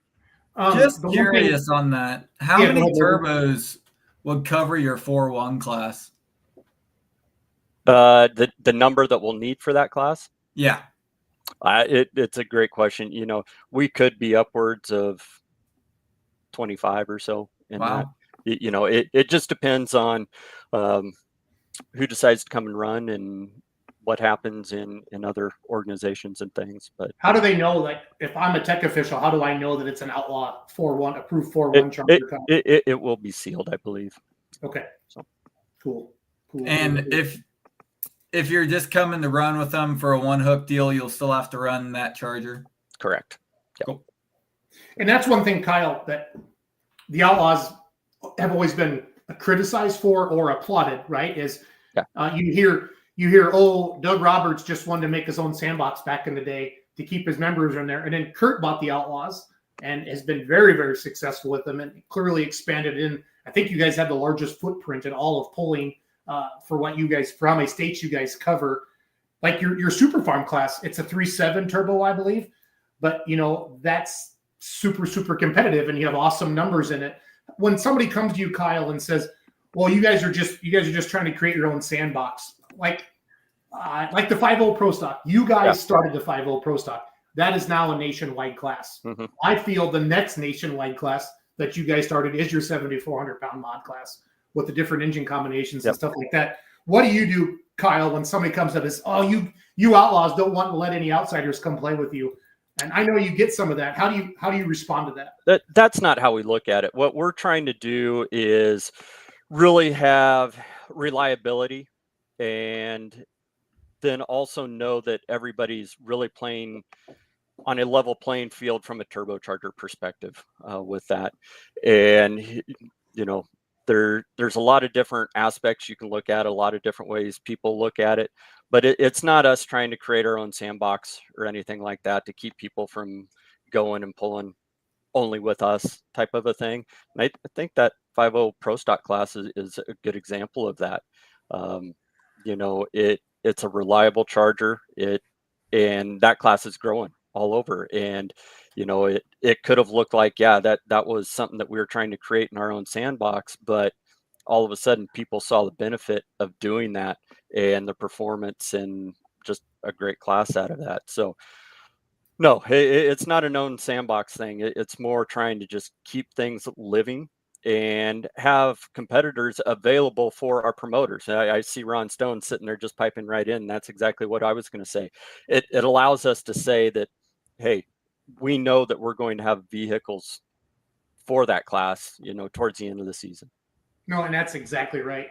S6: Just curious on that. How many turbos would cover your 4.1 class?
S9: The number that we'll need for that class?
S6: Yeah.
S9: It's a great question. You know, we could be upwards of 25 or so in that. You know, it just depends on who decides to come and run and what happens in other organizations and things. But
S1: how do they know, like, if I'm a tech official, how do I know that it's an Outlaw 4.1 approved 4.1 charger?
S9: It will be sealed, I believe.
S1: Okay. So cool.
S6: And if you're just coming to run with them for a one hook deal, you'll still have to run that charger.
S9: Correct.
S1: Yep. Cool. And that's one thing, Kyle, that the Outlaws have always been criticized for or applauded, right? Is you hear, oh, Doug Roberts just wanted to make his own sandbox back in the day to keep his members in there. And then Kurt bought the Outlaws and has been very, very successful with them and clearly expanded in. I think you guys have the largest footprint in all of polling for how many states you guys cover. Like your Super Farm class, it's a 3.7 turbo, I believe. But, you know, that's super, super competitive and you have awesome numbers in it. When somebody comes to you, Kyle, and says, well, you guys are just trying to create your own sandbox, like the 5.0 Pro Stock. You guys started the 5.0 Pro Stock. That is now a nationwide class. Mm-hmm. I feel the next nationwide class that you guys started is your 7,400 pound mod class with the different engine combinations and stuff like that. What do you do, Kyle, when somebody comes up and says, oh, you Outlaws don't want to let any outsiders come play with you? And I know you get some of that. How do you respond to that?
S9: That's not how we look at it. What we're trying to do is really have reliability and then also know that everybody's really playing on a level playing field from a turbocharger perspective with that. And, you know, there's a lot of different aspects you can look at, a lot of different ways people look at it, but it's not us trying to create our own sandbox or anything like that to keep people from going and pulling only with us type of a thing. And I think that 5.0 Pro Stock class is a good example of that. You know, it's a reliable charger. And that class is growing all over. And, you know, it could have looked like, yeah, that was something that we were trying to create in our own sandbox, but all of a sudden people saw the benefit of doing that and the performance and just a great class out of that. So no, it's not a known sandbox thing. It's more trying to just keep things living and have competitors available for our promoters. I see Ron Stone sitting there just piping right in. That's exactly what I was going to say. It allows us to say that, hey, we know that we're going to have vehicles for that class, you know, towards the end of the season.
S1: No, and that's exactly right.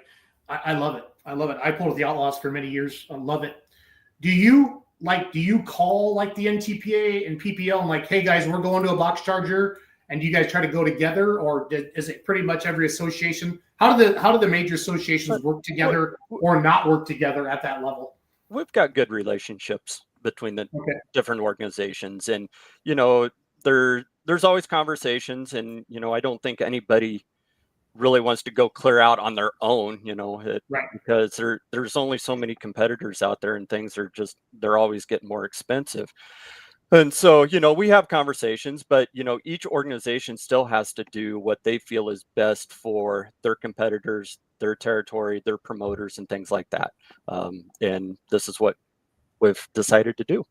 S1: I love it. I love it. I pulled the Outlaws for many years. I love it. Do you call like the NTPA and PPL and like, hey guys, we're going to a box charger, and do you guys try to go together, or is it pretty much every association? How do the major associations work together or not work together at that level?
S9: We've got good relationships between the different organizations, and you know, there's always conversations, and you know, I don't think anybody really wants to go clear out on their own, you know, because there's only so many competitors out there, and things are they're always getting more expensive. And so, you know, we have conversations, but you know, each organization still has to do what they feel is best for their competitors, their territory, their promoters, and things like that. And this is what we've decided to do.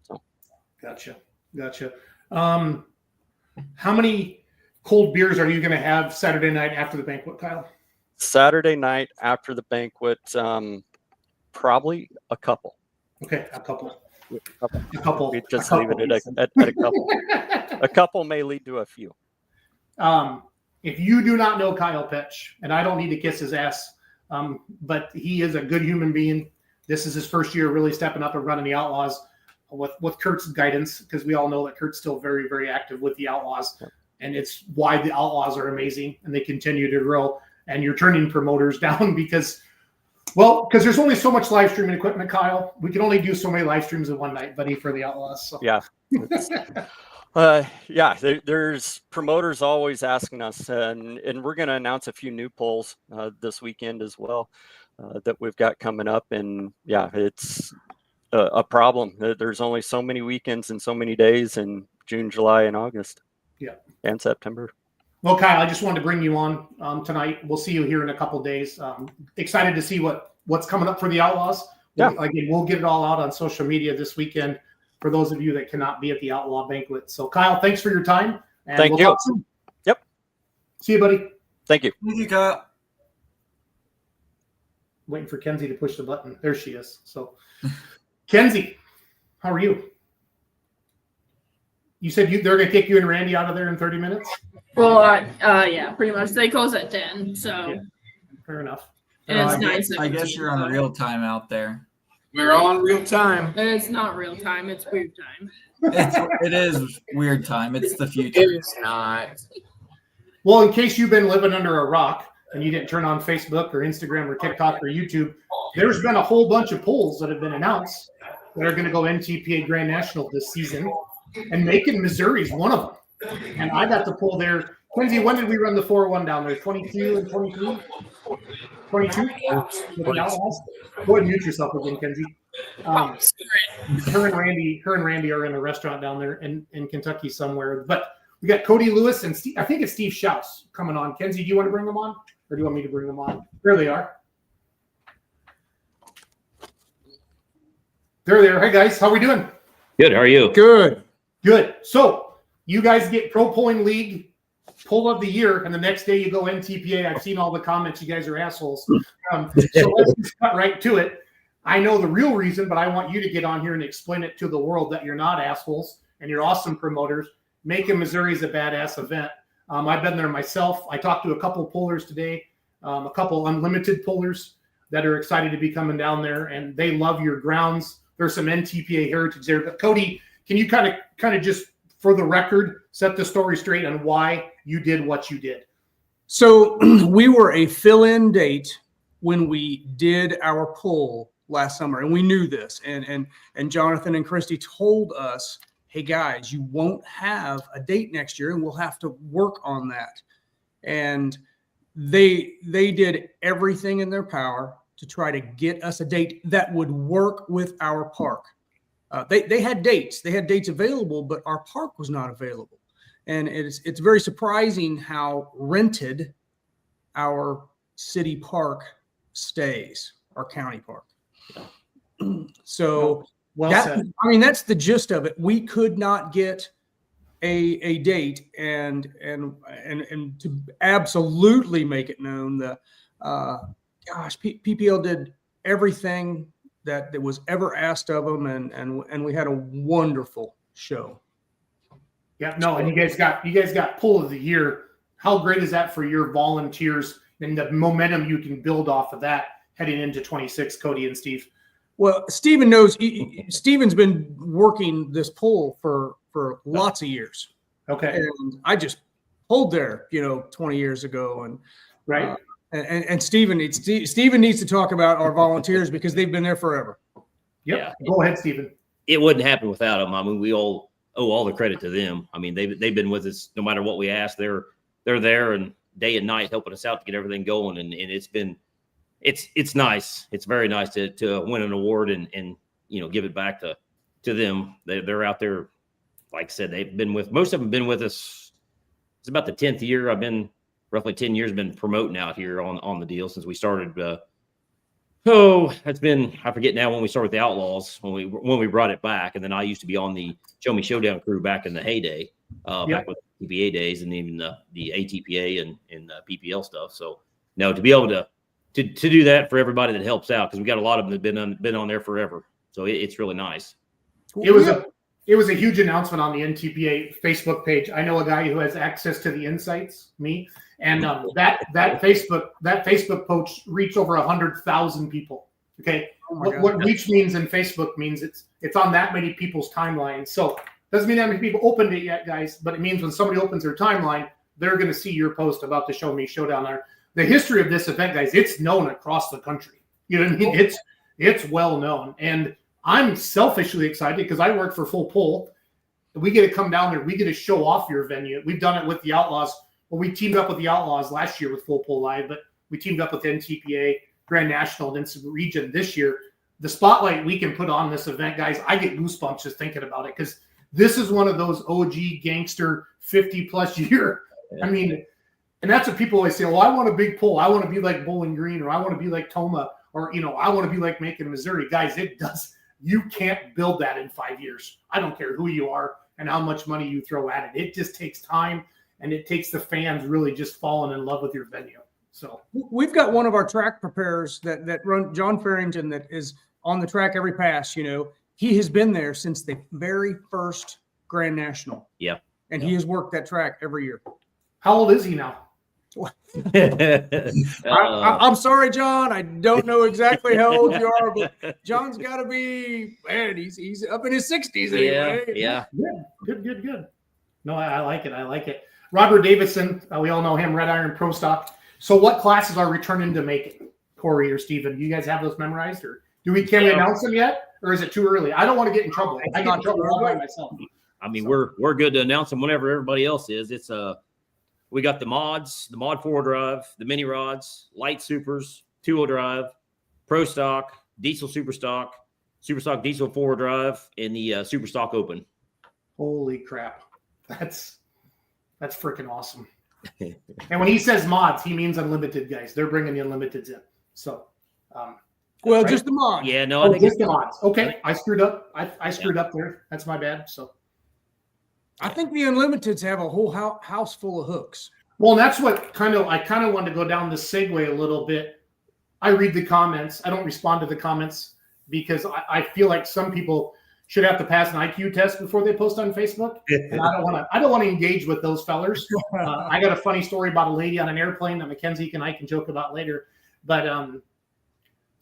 S9: So,
S1: gotcha. How many cold beers are you going to have Saturday night after the banquet, Kyle?
S9: Saturday night after the banquet, probably a couple.
S1: Okay, a couple. We
S9: just leave it at a couple. A couple may lead to a few.
S1: If you do not know Kyle Petch, and I don't need to kiss his ass, but he is a good human being. This is his first year really stepping up and running the Outlaws with Kurt's guidance, because we all know that Kurt's still very, very active with the Outlaws. Yep. And it's why the Outlaws are amazing, and they continue to grow. And you're turning promoters down because there's only so much live streaming equipment, Kyle. We can only do so many live streams in one night, buddy, for the Outlaws. So.
S9: Yeah. There's promoters always asking us, and we're going to announce a few new polls this weekend as well that we've got coming up. And yeah, it's a problem. There's only so many weekends and so many days in June, July, and August. Yeah. And September.
S1: Well, Kyle, I just wanted to bring you on tonight. We'll see you here in a couple of days. Excited to see what's coming up for the Outlaws. Yeah. Again, we'll get it all out on social media this weekend for those of you that cannot be at the Outlaw banquet. So, Kyle, thanks for your time. And
S9: Thank you. Talk soon. Yep.
S1: See you, buddy.
S9: Thank you.
S6: Thank you, Kyle.
S1: Waiting for Kenzie to push the button. There she is. So, Kenzie, how are you? You said they're going to kick you and Randy out of there in 30 minutes?
S7: Well, yeah, pretty much. They close at 10, so.
S1: Yeah. Fair enough.
S7: And it's 9:17.
S6: I guess you're on real time out there.
S2: We're on real time.
S7: It's not real time. It's weird time.
S6: It is weird time. It's the future.
S2: It is not.
S1: Well, in case you've been living under a rock and you didn't turn on Facebook or Instagram or TikTok or YouTube, there's been a whole bunch of polls that have been announced that are going to go NTPA Grand National this season. And Macon, Missouri is one of them. And I got the poll there. Kenzie, when did we run the 4-1 down there? 22 and 23? 22? Go ahead and mute yourself again, Kenzie. Her and Randy are in a restaurant down there in Kentucky somewhere. But we got Cody Lewis and Steve, I think it's Steve Schaus coming on. Kenzie, do you want to bring them on? Or do you want me to bring them on? There they are. They're there. Hey, guys. How are we doing?
S10: Good. How are you?
S2: Good.
S1: Good. So you guys get Pro Polling League Poll of the Year, and the next day you go NTPA. I've seen all the comments. You guys are assholes. So let's just cut right to it. I know the real reason, but I want you to get on here and explain it to the world that you're not assholes and you're awesome promoters. Macon, Missouri is a badass event. I've been there myself. I talked to a couple pollers today, a couple unlimited pollers that are excited to be coming down there, and they love your grounds. There's some NTPA heritage there. But Cody, can you kind of just, for the record, set the story straight on why you did what you did?
S10: So we were a fill-in date when we did our poll last summer, and we knew this. And Jonathan and Christy told us, hey guys, you won't have a date next year, and we'll have to work on that. And they did everything in their power to try to get us a date that would work with our park. They had dates. They had dates available, but our park was not available. And it's very surprising how rented our city park stays, our county park. So
S1: Said.
S10: I mean, that's the gist of it. We could not get a date, and to absolutely make it known that PPL did everything that was ever asked of them, and we had a wonderful show.
S1: Yeah, no, and you guys got Pull of the Year. How great is that for your volunteers and the momentum you can build off of that heading into 26, Cody and Steve?
S10: Well, Steven knows. Steven's been working this pull for lots of years.
S1: Okay,
S10: and I just pulled there, 20 years ago, and
S1: right.
S10: And Steven needs to talk about our volunteers because they've been there forever.
S1: Yep.
S11: Yeah.
S1: Go ahead, Steven.
S11: It wouldn't happen without them. I mean, we all owe all the credit to them. I mean, they've been with us no matter what we ask. They're there and day and night helping us out to get everything going. And it's nice. It's very nice to win an award and give it back to them. They're out there. Like I said, most of them been with us. It's about the 10th year. I've been roughly 10 years been promoting out here on the deal since we started. That's been, I forget now when we started with the Outlaws, when we brought it back. And then I used to be on the Show Me Showdown crew back in the heyday, back with TPA days and even the ATPA and PPL stuff. So no, to be able to do that for everybody that helps out, because we got a lot of them that have been on there forever. So it's really nice.
S1: It was a huge announcement on the NTPA Facebook page. I know a guy who has access to the insights, me, and that Facebook post reached over 100,000 people. Okay, what reach means in Facebook means it's on that many people's timeline. So doesn't mean that many people opened it yet, guys, but it means when somebody opens their timeline, they're going to see your post about the Show Me Showdown there. The history of this event, guys, it's known across the country. You know what I mean? It's well known, and I'm selfishly excited because I work for Full Pull. We get to come down there. We get to show off your venue. We've done it with the Outlaws. Well, we teamed up with the Outlaws last year with Full Pull Live, but we teamed up with NTPA, Grand National, and Instant Region this year. The spotlight we can put on this event, guys, I get goosebumps just thinking about it because this is one of those OG gangster 50-plus year. I mean, and that's what people always say, I want a big pull. I want to be like Bowling Green, or I want to be like Toma, or, I want to be like Macon, Missouri. Guys, it does. You can't build that in 5 years. I don't care who you are and how much money you throw at it. It just takes time, and it takes the fans really just falling in love with your venue. So
S10: we've got one of our track preparers that run, John Farrington, that is on the track every pass. He has been there since the very first Grand National.
S11: Yeah.
S10: And he has worked that track every year.
S1: How old is he now?
S10: I'm sorry, John. I don't know exactly how old you are, but John's got to be, man, he's up in his 60s anyway.
S11: Yeah.
S1: Good. No, I like it. Robert Davidson, we all know him, Red Iron Pro Stock. So what classes are returning to Macon, Corey or Steven? Do you guys have those memorized, or can we announce them yet, or is it too early? I don't want to get in trouble. I get in trouble all by myself.
S11: I mean, we're good to announce them whenever everybody else is. It's we got the mods, the mod 4 drive, the mini rods, light supers, 2-wheel drive, pro stock, diesel super stock diesel 4 drive, and the super stock open.
S1: Holy crap. That's freaking awesome. And when he says mods, he means unlimited, guys. They're bringing the unlimiteds in. So, right?
S10: Just the mods.
S11: Yeah, no, I think
S1: just the mods. Okay, I screwed up. I screwed up there. That's my bad. So,
S10: I think the unlimiteds have a whole house full of hooks.
S1: Well, that's what I kind of wanted to go down this segue a little bit. I read the comments. I don't respond to the comments because I feel like some people should have to pass an IQ test before they post on Facebook. And I don't want to engage with those fellers. I got a funny story about a lady on an airplane that Mackenzie and I can joke about later. But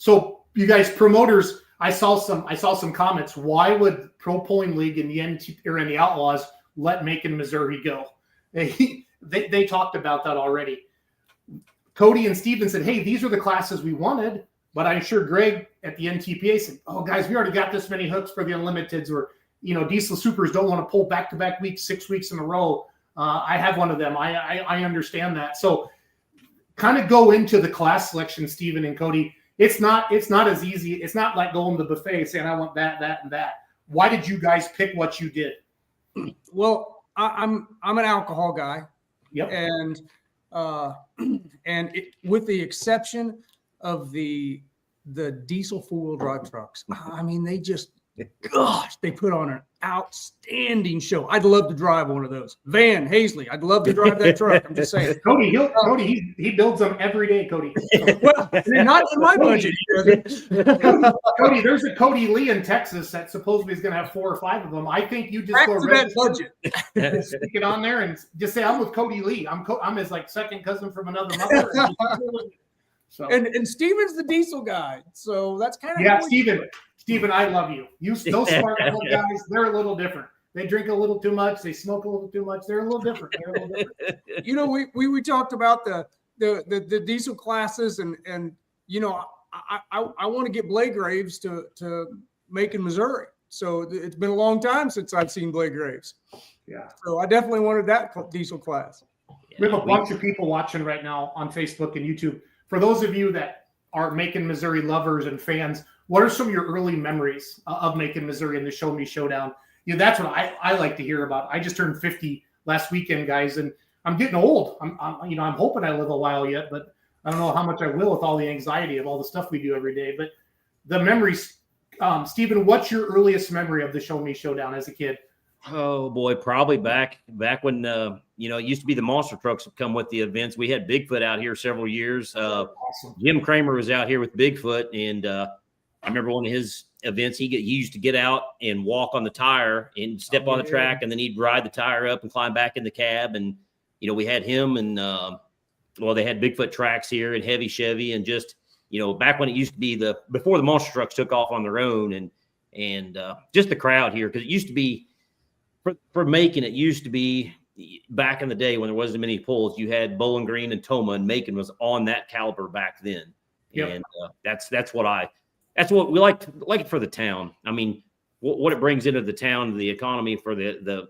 S1: So you guys promoters, I saw some comments. Why would Pro Pulling League and the the Outlaws let Macon, Missouri go? They talked about that already. Cody and Steven said, hey, these are the classes we wanted, but I'm sure Greg at the NTPA said, oh, guys, we already got this many hooks for the Unlimiteds, or, diesel supers don't want to pull back-to-back weeks, 6 weeks in a row. I have one of them. I understand that. So kind of go into the class selection, Steven and Cody. It's not as easy. It's not like going to the buffet saying, I want that, that, and that. Why did you guys pick what you did?
S10: Well, I'm an alcohol guy.
S1: Yep.
S10: And with the exception of the diesel four-wheel drive trucks, I mean, they put on an outstanding show. I'd love to drive one of those. Van Hazley, I'd love to drive that truck. I'm just saying.
S1: Cody, he builds them every day, Cody.
S10: Well, not in my budget.
S1: Cody, there's a Cody Lee in Texas that supposedly is going to have 4 or 5 of them. I think you just
S10: Back
S1: go
S10: to that budget.
S1: stick it on there and just say, I'm with Cody Lee. I'm his second cousin from another mother. So
S10: and Steven's the diesel guy, so that's kind of
S1: Steven, I love you. Those smart guys, they're a little different. They drink a little too much. They smoke a little too much. They're a little different.
S10: We talked about the diesel classes, and I want to get Blake Graves to Macon, Missouri. So it's been a long time since I've seen Blake Graves.
S1: Yeah.
S10: So I definitely wanted that diesel class.
S1: We have a bunch of people watching right now on Facebook and YouTube. For those of you that are Macon, Missouri lovers and fans, what are some of your early memories of Macon, Missouri and the Show Me Showdown? That's what I like to hear about. I just turned 50 last weekend, guys, and I'm getting old. I'm hoping I live a while yet, but I don't know how much I will with all the anxiety of all the stuff we do every day. But the memories, Steven, what's your earliest memory of the Show Me Showdown as a kid?
S11: Oh boy, probably back when it used to be the monster trucks would come with the events. We had Bigfoot out here several years.
S1: Awesome.
S11: Jim Kramer was out here with Bigfoot, and I remember one of his events. He used to get out and walk on the tire and step on the track, and then he'd ride the tire up and climb back in the cab. And we had him, and they had Bigfoot tracks here and heavy Chevy, and just back when it used to be before the monster trucks took off on their own, and just the crowd here, because it used to be. For Macon, it used to be back in the day when there wasn't many pulls. You had Bowling Green and Toma, and Macon was on that caliber back then. Yep. And that's what we like it for the town. I mean, what it brings into the town, the economy for the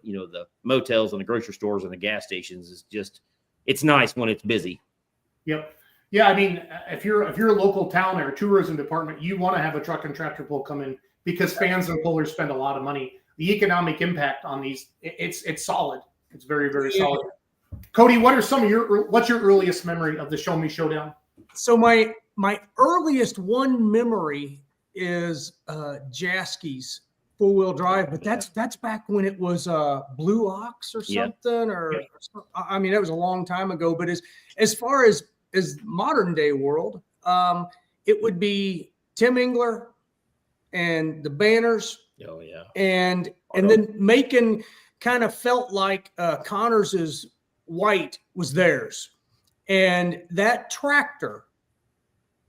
S11: motels and the grocery stores and the gas stations is just, it's nice when it's busy.
S1: Yep. Yeah. I mean, if you're a local town or a tourism department, you want to have a truck and tractor pull come in because fans and pullers spend a lot of money. The economic impact on these, it's solid. It's very, very solid. Cody, what's your earliest memory of the Show Me Showdown?
S10: So my earliest one memory is Jasky's four-wheel drive, but that's back when it was Blue Ox or something, I mean, that was a long time ago. But as far as modern day world, it would be Tim Engler and the Banners.
S11: Oh yeah.
S10: And then Macon kind of felt like Connors's white was theirs. And that tractor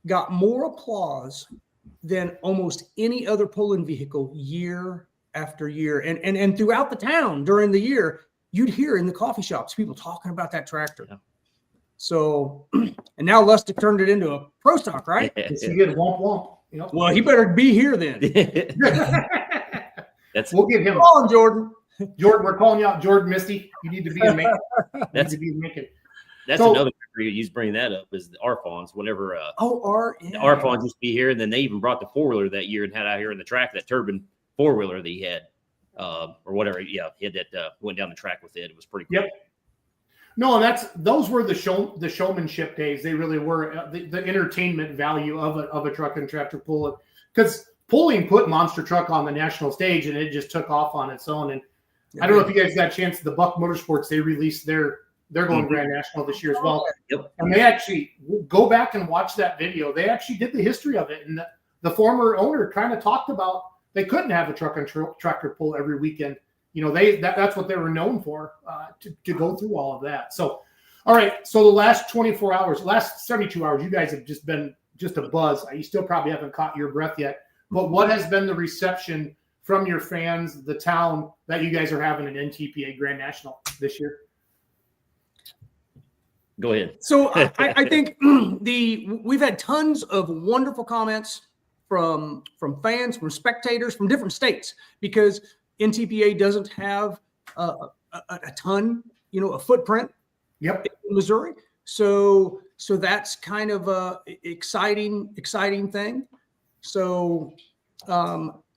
S10: got more applause than almost any other pulling vehicle year after year. And throughout the town during the year, you'd hear in the coffee shops people talking about that tractor. Yeah. So, and now Lustig turned it into a pro stock, right?
S1: Yes, he did. Womp womp. Yep.
S10: Well, he better be here then.
S1: We'll get him.
S10: Call him, Jordan.
S1: Jordan, we're calling you out. Jordan Misty, you need to be in Macon.
S11: That's another memory. You bring that up is the Arfons. Whenever the Arfons used to be here, and then they even brought the 4-wheeler that year and had out here in the track that turbine 4-wheeler that he had, or whatever. Yeah, he had that went down the track with it. It was pretty cool.
S1: Yep. No, those were the showmanship days. They really were the entertainment value of a truck and tractor pull, because pulling put monster truck on the national stage and it just took off on its own. And I don't know if you guys got a chance. The Buck Motorsports, they released they're going Grand National this year as well.
S11: Yep.
S1: And they actually go back and watch that video. They actually did the history of it, and the former owner kind of talked about they couldn't have a truck and tractor pull every weekend. That's what they were known for, to go through all of that. So, all right. So the last 24 hours, last 72 hours, you guys have just been just a buzz. You still probably haven't caught your breath yet. But what has been the reception from your fans, the town, that you guys are having an NTPA Grand National this year?
S11: Go ahead.
S10: So I think we've had tons of wonderful comments from fans, from spectators, from different states, because NTPA doesn't have a ton, a footprint.
S1: Yep.
S10: In Missouri. So that's kind of a exciting thing. So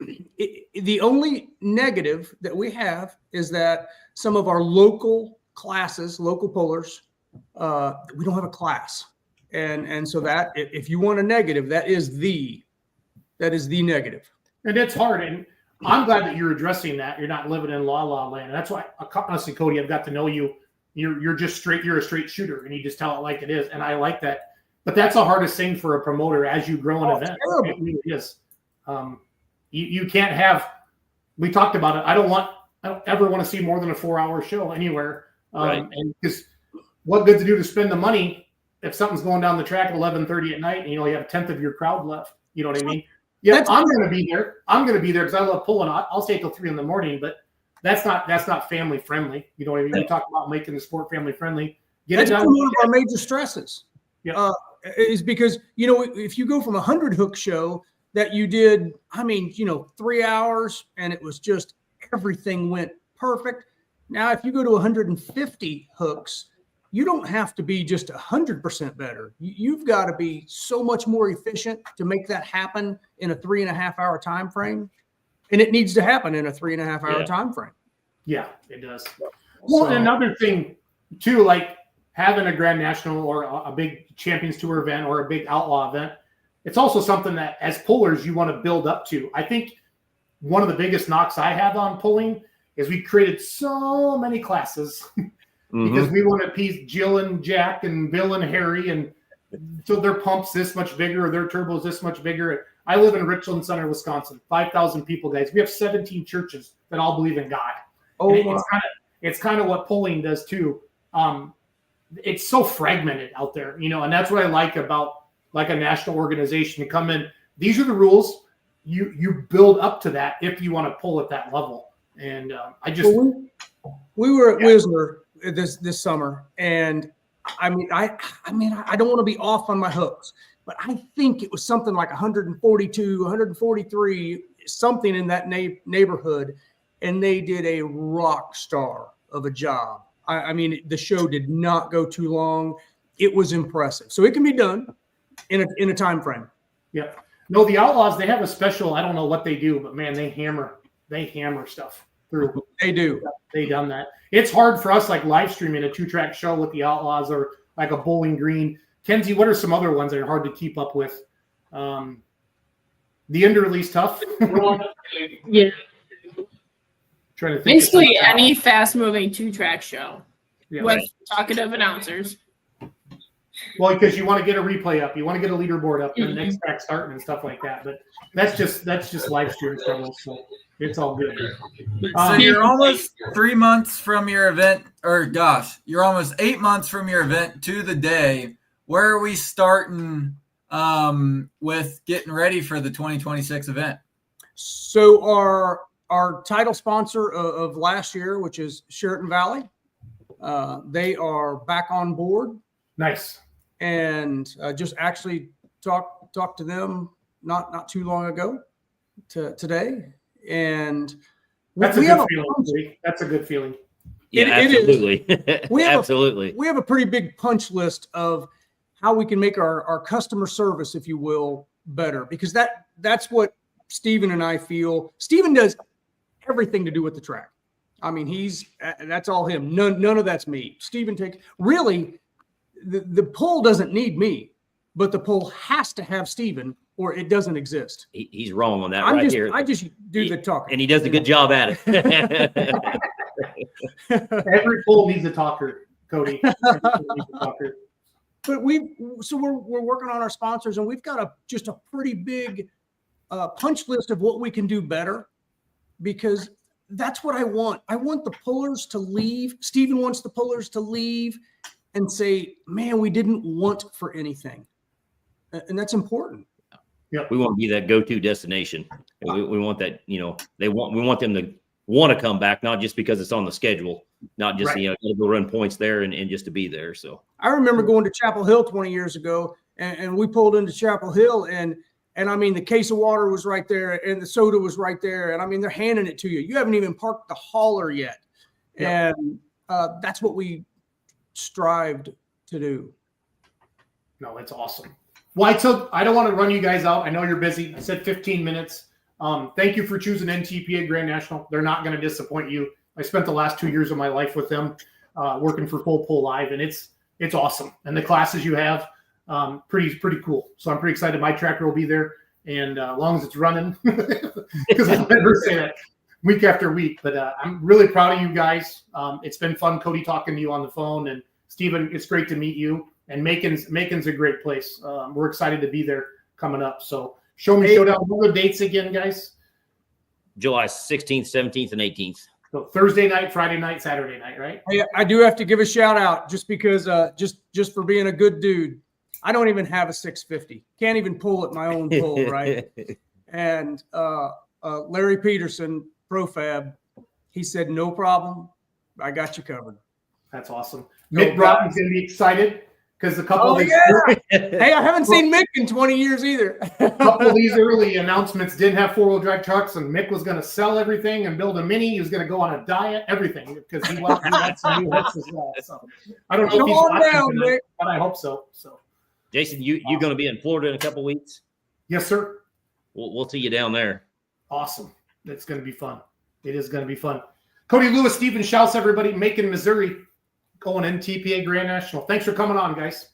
S10: the only negative that we have is that some of our local classes, local pullers, we don't have a class. And so that, if you want a negative, that is the negative. And
S1: it's hard. And I'm glad that you're addressing that. You're not living in la land. And that's why, honestly, Cody, I've got to know you. You're just straight. You're a straight shooter, and you just tell it like it is. And I like that. But that's the hardest thing for a promoter as you grow an event. It really is. You can't have. We talked about it. I don't ever want to see more than a 4-hour show anywhere.
S11: Right.
S1: And because what good to do to spend the money if something's going down the track at 11:30 at night and you only have a tenth of your crowd left. You know what I mean? Yeah, I'm going to be there. I'm going to be there because I love pulling. I'll stay till 3 a.m, but that's not family friendly. You know what I mean? We talk about making the sport family friendly.
S10: That's one of our major stresses.
S1: Yeah.
S10: Is because, if you go from 100 hook show that you did, 3 hours and it was just everything went perfect. Now, if you go to 150 hooks, you don't have to be just 100% better. You've got to be so much more efficient to make that happen in a 3.5-hour time frame. And it needs to happen in a 3.5-hour time frame.
S1: Yeah, it does. Well, and another thing too, like having a Grand National or a big Champions Tour event or a big Outlaw event, it's also something that as pullers you want to build up to. I think one of the biggest knocks I have on pulling is we created so many classes because we want to appease Jill and Jack and Bill and Harry, and so their pump's this much bigger or their turbo's this much bigger. I live in Richland Center, Wisconsin, 5,000 people, guys. We have 17 churches that all believe in God.
S10: Oh,
S1: it's kind of what pulling does too. It's so fragmented out there, and that's what I like about like a national organization to come in. These are the rules. You build up to that if you want to pull at that level. And
S10: we were at Whistler this summer, and I don't want to be off on my hooks, but I think it was something like 142, 143, something in that neighborhood, and they did a rock star of a job. The show did not go too long. It was impressive. So it can be done in a time frame.
S1: Yeah. No, the Outlaws, they have a special, I don't know what they do, but man, they hammer stuff through.
S10: They do.
S1: They done that. It's hard for us, like live streaming a 2-track show with the Outlaws or like a Bowling Green. Kenzie, what are some other ones that are hard to keep up with? The Inderly's tough.
S7: Yeah.
S1: Trying to think.
S7: Basically, any fast-moving 2-track show with
S1: right.
S7: talkative announcers.
S1: Well, because you want to get a replay up, you want to get a leaderboard up, and the next track starting and stuff like that. But that's just live stream trouble, so it's all good.
S6: So you're almost 3 months from your event, you're almost 8 months from your event to the day. Where are we starting with getting ready for the 2026 event?
S10: So our title sponsor of last year, which is Sheraton Valley, they are back on board.
S1: Nice.
S10: And just actually talked to them not too long ago today. And
S1: that's a good feeling. That's a good feeling.
S11: Yeah, absolutely. Absolutely.
S10: We have a pretty big punch list of how we can make our customer service, if you will, better, because that's what Steven and I feel. Steven does everything to do with the track. That's all him. None of that's me. Steven really. The poll doesn't need me, but the poll has to have Steven or it doesn't exist.
S11: He's wrong on that here.
S10: I just do the talking.
S11: And he does a good job at it.
S1: Every poll needs a talker, Cody.
S10: But we're working on our sponsors, and we've got just a pretty big punch list of what we can do better, because that's what I want. I want the pullers to leave. Steven wants the pullers to leave and say, man, we didn't want for anything. and that's important.
S11: We want to be that go-to destination. We want that, we want them to want to come back, not just because it's on the schedule, not just,
S1: Right.
S11: Go run points there and just to be there. So
S10: I remember going to Chapel Hill 20 years ago, and we pulled into Chapel Hill, and I mean, the case of water was right there, and the soda was right there, and I mean, they're handing it to you. You haven't even parked the hauler yet, and that's what we strived to do.
S1: No, it's awesome. Well, I don't want to run you guys out. I know you're busy. I said 15 minutes. Thank you for choosing NTPA Grand National. They're not going to disappoint you. I spent the last 2 years of my life with them, working for Full Pull Live, and it's awesome. And the classes you have, pretty cool. So I'm pretty excited. My tractor will be there, and as long as it's running, because I never say that week after week. But I'm really proud of you guys. It's been fun, Cody, talking to you on the phone, and Stephen, it's great to meet you. And Macon's a great place. We're excited to be there coming up. So Show Me Showdown. What are the dates again, guys?
S11: July 16th, 17th, and 18th.
S1: So Thursday night, Friday night, Saturday night, right?
S10: I do have to give a shout out just because, just for being a good dude. I don't even have a 650. Can't even pull at my own pull, right? And Larry Peterson, Profab, he said, no problem. I got you covered.
S1: That's awesome. Mick Broughton's going to be excited because a couple of these
S10: hey, I haven't seen Mick in 20 years either.
S1: a couple of these early announcements didn't have four-wheel drive trucks, and Mick was going to sell everything and build a Mini. He was going to go on a diet, everything, because he wants some new hits as well. So I don't know if he's watching tonight, but I hope so. So
S11: Jason, you going to be in Florida in a couple of weeks?
S1: Yes, sir.
S11: We'll see you down there.
S1: Awesome. It's going to be fun. It is going to be fun. Cody Lewis, Stephen Schaus, everybody, Macon, Missouri, going NTPA Grand National. Thanks for coming on, guys.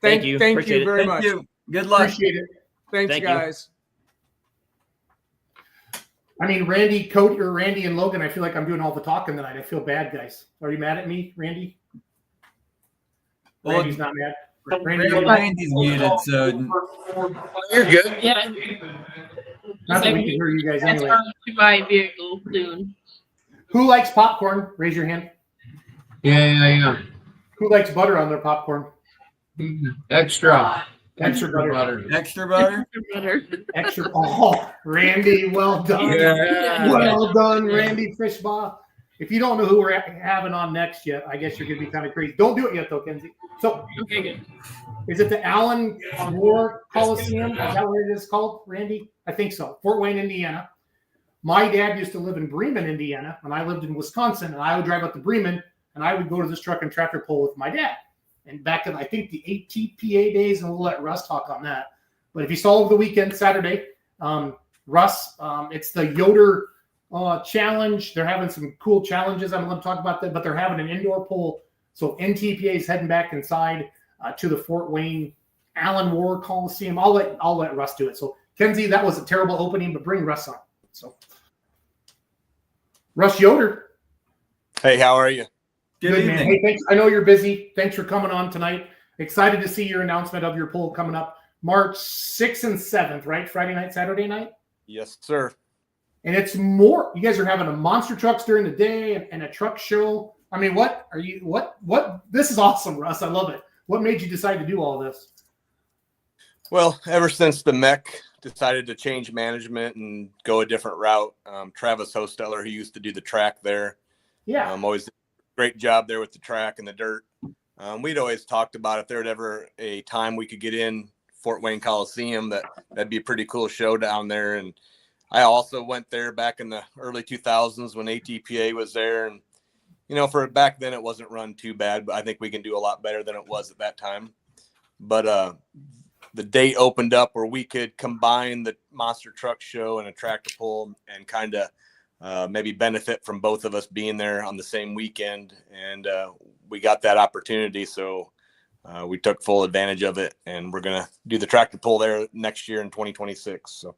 S11: Thank you.
S10: Thank
S11: Appreciate
S10: you
S11: it.
S10: very much.
S6: Good luck.
S1: Appreciate it.
S10: Thanks,
S11: Thank you.
S10: guys.
S1: I mean, Randy and Logan, I feel like I'm doing all the talking tonight. I feel bad, guys. Are you mad at me, Randy?
S6: Well,
S1: Randy's not mad.
S6: Randy's muted, so
S2: You're good.
S7: Yeah.
S1: Not that we can hear you guys
S7: That's
S1: anyway.
S7: going to my vehicle soon.
S1: Who likes popcorn? Raise your hand.
S2: Yeah.
S1: Who likes butter on their popcorn?
S2: Extra.
S1: Extra butter.
S6: extra butter.
S7: Better.
S1: Extra. Oh, Randy, well done.
S2: Yeah.
S1: Well done, Randy Fishbaugh. If you don't know who we're having on next yet, I guess you're going to be kind of crazy. Don't do it yet, though, Kenzie. So,
S7: Okay, good.
S1: is it the Allen War Coliseum? Is that what it is called, Randy? I think so. Fort Wayne, Indiana. My dad used to live in Bremen, Indiana, and I lived in Wisconsin, and I would drive up to Bremen, and I would go to this truck and tractor pull with my dad. And back in, I think, the ATPA days, and we'll let Russ talk on that. But if you saw over the weekend, Saturday, Russ, it's the Yoder challenge. They're having some cool challenges. I'm going to talk about that, but they're having an indoor pull. So NTPA is heading back inside to the Fort Wayne Allen War Coliseum. I'll let Russ do it. So Kenzie, that was a terrible opening, but bring Russ on. So Russ Yoder.
S12: Hey, how are you?
S1: Good man. Hey, thanks. I know you're busy. Thanks for coming on tonight. Excited to see your announcement of your poll coming up March 6th and 7th, right? Friday night, Saturday night?
S12: Yes, sir.
S1: And it's more, you guys are having a monster trucks during the day and a truck show. I mean, what, this is awesome, Russ. I love it. What made you decide to do all this?
S12: Well, ever since the MEC decided to change management and go a different route, Travis Hosteller, who used to do the track there, always did a great job there with the track and the dirt. We'd always talked about if there was ever a time we could get in Fort Wayne Coliseum, that'd be a pretty cool show down there. And I also went there back in the early 2000s when ATPA was there. And, for back then it wasn't run too bad, but I think we can do a lot better than it was at that time. But the date opened up where we could combine the monster truck show and a tractor pull and kind of maybe benefit from both of us being there on the same weekend. And we got that opportunity. So we took full advantage of it, and we're going to do the tractor pull there next year in 2026. So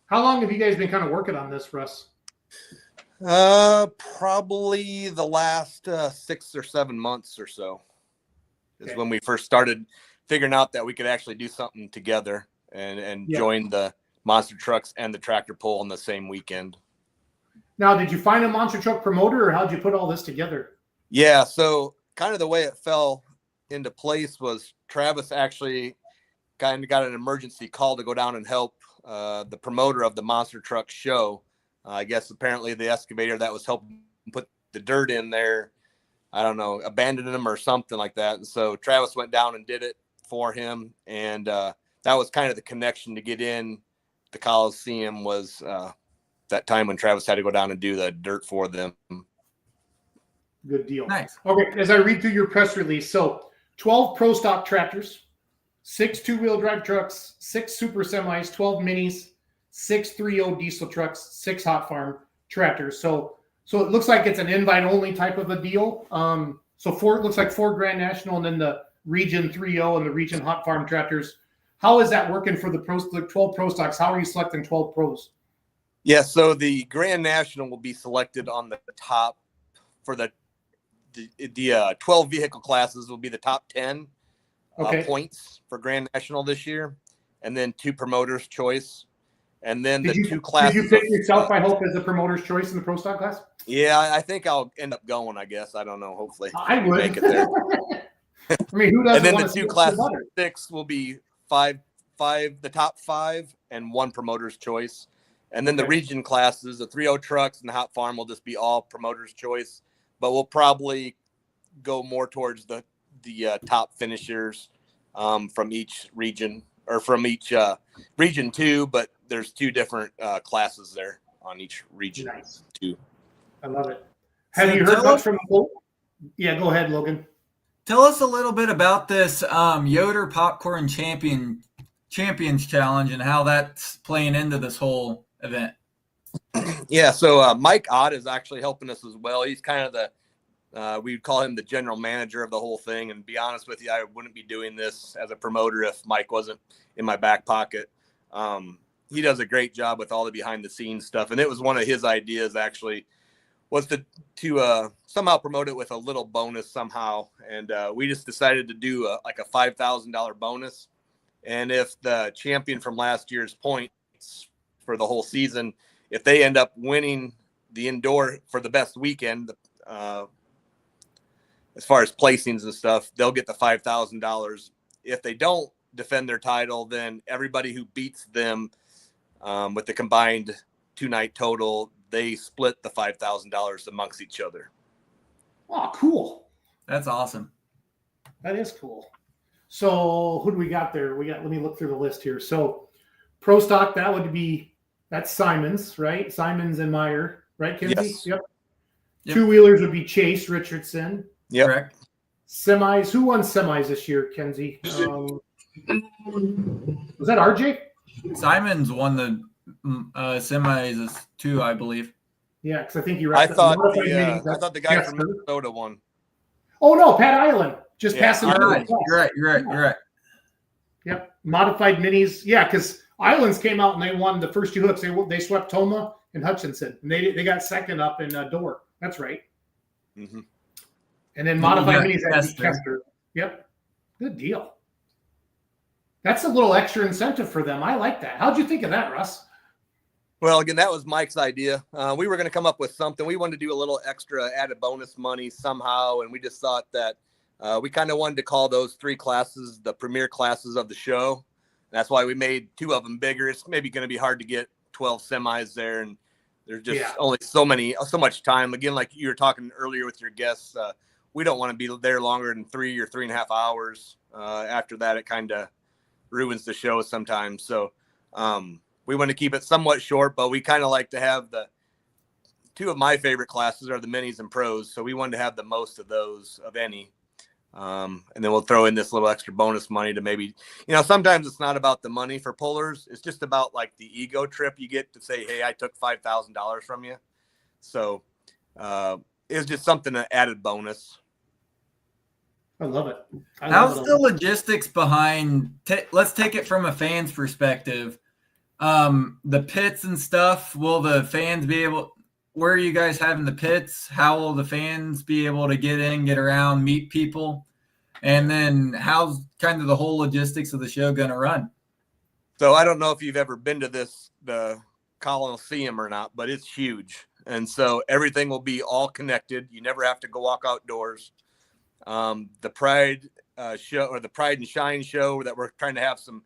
S1: how long have you guys been kind of working on this, Russ?
S12: Probably the last 6 or 7 months or so is when we first started figuring out that we could actually do something together and join the monster trucks and the tractor pull on the same weekend.
S1: Now, did you find a monster truck promoter, or how'd you put all this together?
S12: Yeah, so kind of the way it fell into place was Travis actually kind of got an emergency call to go down and help the promoter of the monster truck show. I guess apparently the excavator that was helping put the dirt in there, I don't know, abandoned him or something like that. And so Travis went down and did it for him. And that was kind of the connection to get in the Coliseum, was that time when Travis had to go down and do the dirt for them.
S1: Good deal.
S6: Nice.
S1: Okay, as I read through your press release, so 12 pro stock tractors, 6 two-wheel drive trucks, 6 super semis, 12 minis, 6 3.0 diesel trucks, 6 hot farm tractors. So it looks like it's an invite only type of a deal. So it looks like 4 Grand National and then the Region 3.0 and the Region hot farm tractors. How is that working for the 12 pro stocks? How are you selecting 12 pros?
S12: Yeah, so the Grand National will be selected on the top for the 12 vehicle classes will be the top 10 points for Grand National this year, and then 2 promoters' choice, and then the 2 classes.
S1: Did you pick yourself, I hope, as the promoter's choice in the pro stock class?
S12: Yeah, I think I'll end up going. I guess I don't know. Hopefully,
S1: I would
S12: make it there.
S1: I mean, who doesn't?
S12: And then
S1: want
S12: the
S1: to
S12: 2 classes 6 will be the top 5 and 1 promoter's choice, and then the region classes, the 3.0 trucks and the hot farm, will just be all promoter's choice. But we'll probably go more towards the top finishers from each region, or from each region 2. But there's 2 different classes there on each region.
S1: Nice.
S12: 2.
S1: I love it. Have you heard much from the? Yeah, go ahead, Logan.
S6: Tell us a little bit about this Yoder Popcorn Champions Challenge and how that's playing into this whole event.
S12: Yeah, so Mike Ott is actually helping us as well. He's kind of we'd call him the general manager of the whole thing. And to be honest with you, I wouldn't be doing this as a promoter if Mike wasn't in my back pocket. He does a great job with all the behind the scenes stuff. And it was one of his ideas, actually, was to somehow promote it with a little bonus somehow. And we just decided to do a $5,000 bonus. And if the champion from last year's points for the whole season, if they end up winning the indoor for the best weekend, as far as placings and stuff, they'll get the $5,000. If they don't defend their title, then everybody who beats them with the combined 2-night total, they split the $5,000 amongst each other.
S1: Oh, cool.
S6: That's awesome.
S1: That is cool. So who do we got there? Let me look through the list here. So pro stock, that's Simons, right? Simons and Meyer, right, Kenzie?
S12: Yes.
S1: Yep.
S6: Yep.
S1: 2-wheelers would be Chase Richardson.
S12: Yep.
S6: Correct.
S1: Semis, who won semis this year, Kenzie? Was that RJ?
S6: Simons won the semis too, I believe.
S1: Yeah, because I think you.
S12: I thought the guy from Minnesota won.
S1: Oh no, Pat Island just passing.
S6: You're right.
S1: Yep, modified minis. Yeah, because Islands came out and they won the first 2 hooks. They swept Toma and Hutchinson, and they got second up in Door. That's right.
S12: Mm-hmm.
S1: And then modified minis
S6: Kester.
S1: Kester. Yep, good deal. That's a little extra incentive for them. I like that. How'd you think of that, Russ?
S12: Well, again, that was Mike's idea. We were going to come up with something. We wanted to do a little extra added bonus money somehow, and we just thought that we kind of wanted to call those 3 classes the premier classes of the show. That's why we made 2 of them bigger. It's maybe going to be hard to get 12 semis there, and there's just only so much time. Again, like you were talking earlier with your guests, we don't want to be there longer than 3 or 3.5 hours. After that, it kind of ruins the show sometimes. So we want to keep it somewhat short, but we kind of like to have the 2 of my favorite classes are the minis and pros. So we wanted to have the most of those of any. And then we'll throw in this little extra bonus money to maybe, sometimes it's not about the money for pullers. It's just about like the ego trip you get to say, hey, I took $5,000 from you. So it's just something, an added bonus.
S1: I love it.
S6: How's the logistics behind? Let's take it from a fan's perspective. The pits and stuff. Will the fans be able? Where are you guys having the pits? How will the fans be able to get in, get around, meet people? And then how's kind of the whole logistics of the show going to run?
S12: So I don't know if you've ever been to the Coliseum or not, but it's huge. And so everything will be all connected. You never have to go walk outdoors. The Pride show, or the Pride and Shine show, that we're trying to have some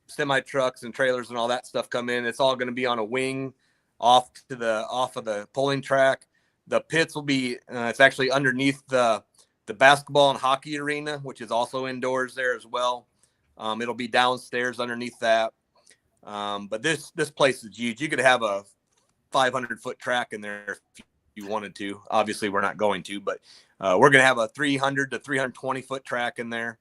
S12: semi trucks and trailers and all that stuff come in. It's all going to be on a wing off of the pulling track. The pits will be it's actually underneath the basketball and hockey arena, which is also indoors there as well. It'll be downstairs underneath that. But this place is huge. You could have a 500-foot track in there if you wanted to. Obviously, we're not going to, but we're going to have a 300 to 320-foot track in there.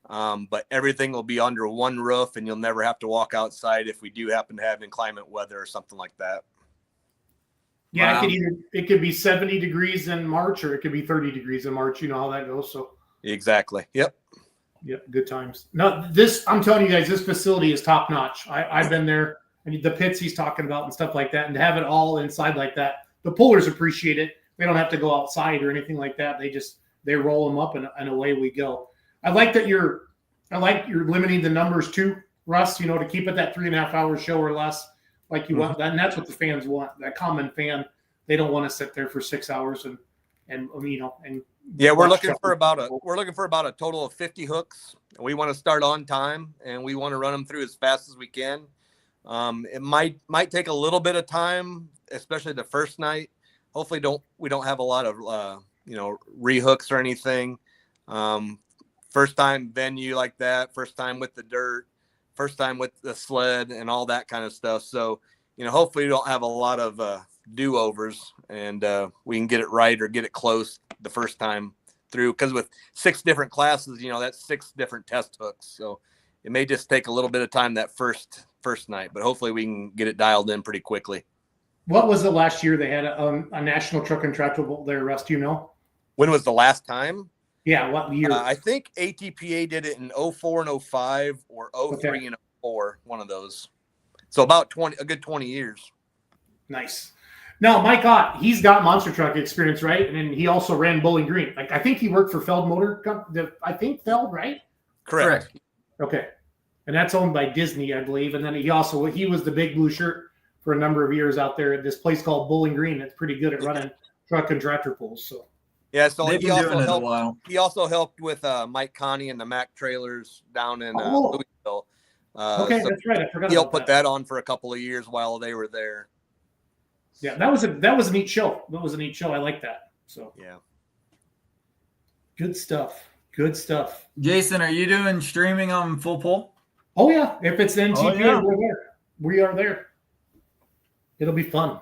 S12: But everything will be under one roof, and you'll never have to walk outside if we do happen to have inclement weather or something like that.
S1: Yeah, it could be 70 degrees in March, or it could be 30 degrees in March. You know how that goes. So
S12: exactly. Yep.
S1: Good times. No, I'm telling you guys, this facility is top notch. I've been there, and the pits he's talking about and stuff like that, and to have it all inside like that, the pullers appreciate it. They don't have to go outside or anything like that. They roll them up and away we go. I like you're limiting the numbers too, Russ. To keep it that 3.5 hour show or less. Like you want that, and that's what the fans want. That common fan, they don't want to sit there for 6 hours and
S12: yeah, we're looking for about a total of 50 hooks. We want to start on time, and we want to run them through as fast as we can. It might take a little bit of time, especially the first night. Hopefully, we don't have a lot of rehooks or anything. First time venue like that, first time with the dirt, first time with the sled and all that kind of stuff. So, hopefully we don't have a lot of do-overs, and we can get it right or get it close the first time through. Because with 6 different classes, that's 6 different test hooks. So it may just take a little bit of time that first night, but hopefully we can get it dialed in pretty quickly.
S1: What was the last year they had a national truck and tractor pull there, Russ? Do you know?
S12: When was the last time?
S1: Yeah, what year?
S12: I think ATPA did it in 04 and 05 or 03 and 04, one of those. So about a good 20 years.
S1: Nice. Now, Mike Ott, he's got monster truck experience, right? And then he also ran Bowling Green. I think he worked for Feld Motor Company. I think Feld, right?
S12: Correct.
S1: Okay. And that's owned by Disney, I believe. And then he was the big blue shirt for a number of years out there at this place called Bowling Green. That's pretty good at running truck and tractor pulls. So.
S12: Yeah, so he also helped with Mike Connie and the Mac trailers down in Louisville.
S1: Okay, that's right. I forgot.
S12: He'll put that on for a couple of years while they were there.
S1: Yeah, that was a neat show. That was a neat show. I like that. So
S12: yeah,
S1: good stuff. Good stuff.
S6: Jason, are you doing streaming on Full Pull?
S1: Oh yeah, if it's NTP, we're there. We are there. It'll be fun.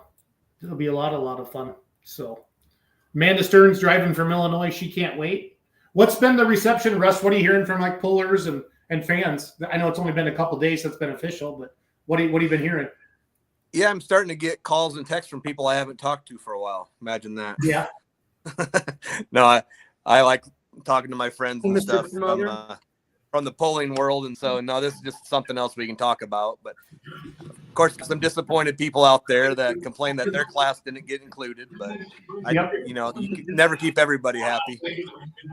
S1: It'll be a lot of fun. So. Amanda Stern's driving from Illinois. She can't wait. What's been the reception, Russ? What are you hearing from pullers and fans? I know it's only been a couple of days since it's been official, but what have you been hearing?
S12: Yeah, I'm starting to get calls and texts from people I haven't talked to for a while. Imagine that.
S1: Yeah.
S12: No, I like talking to my friends and stuff from the pulling world, and so no, this is just something else we can talk about. But of course, some disappointed people out there that complain that their class didn't get included. But you can never keep everybody happy.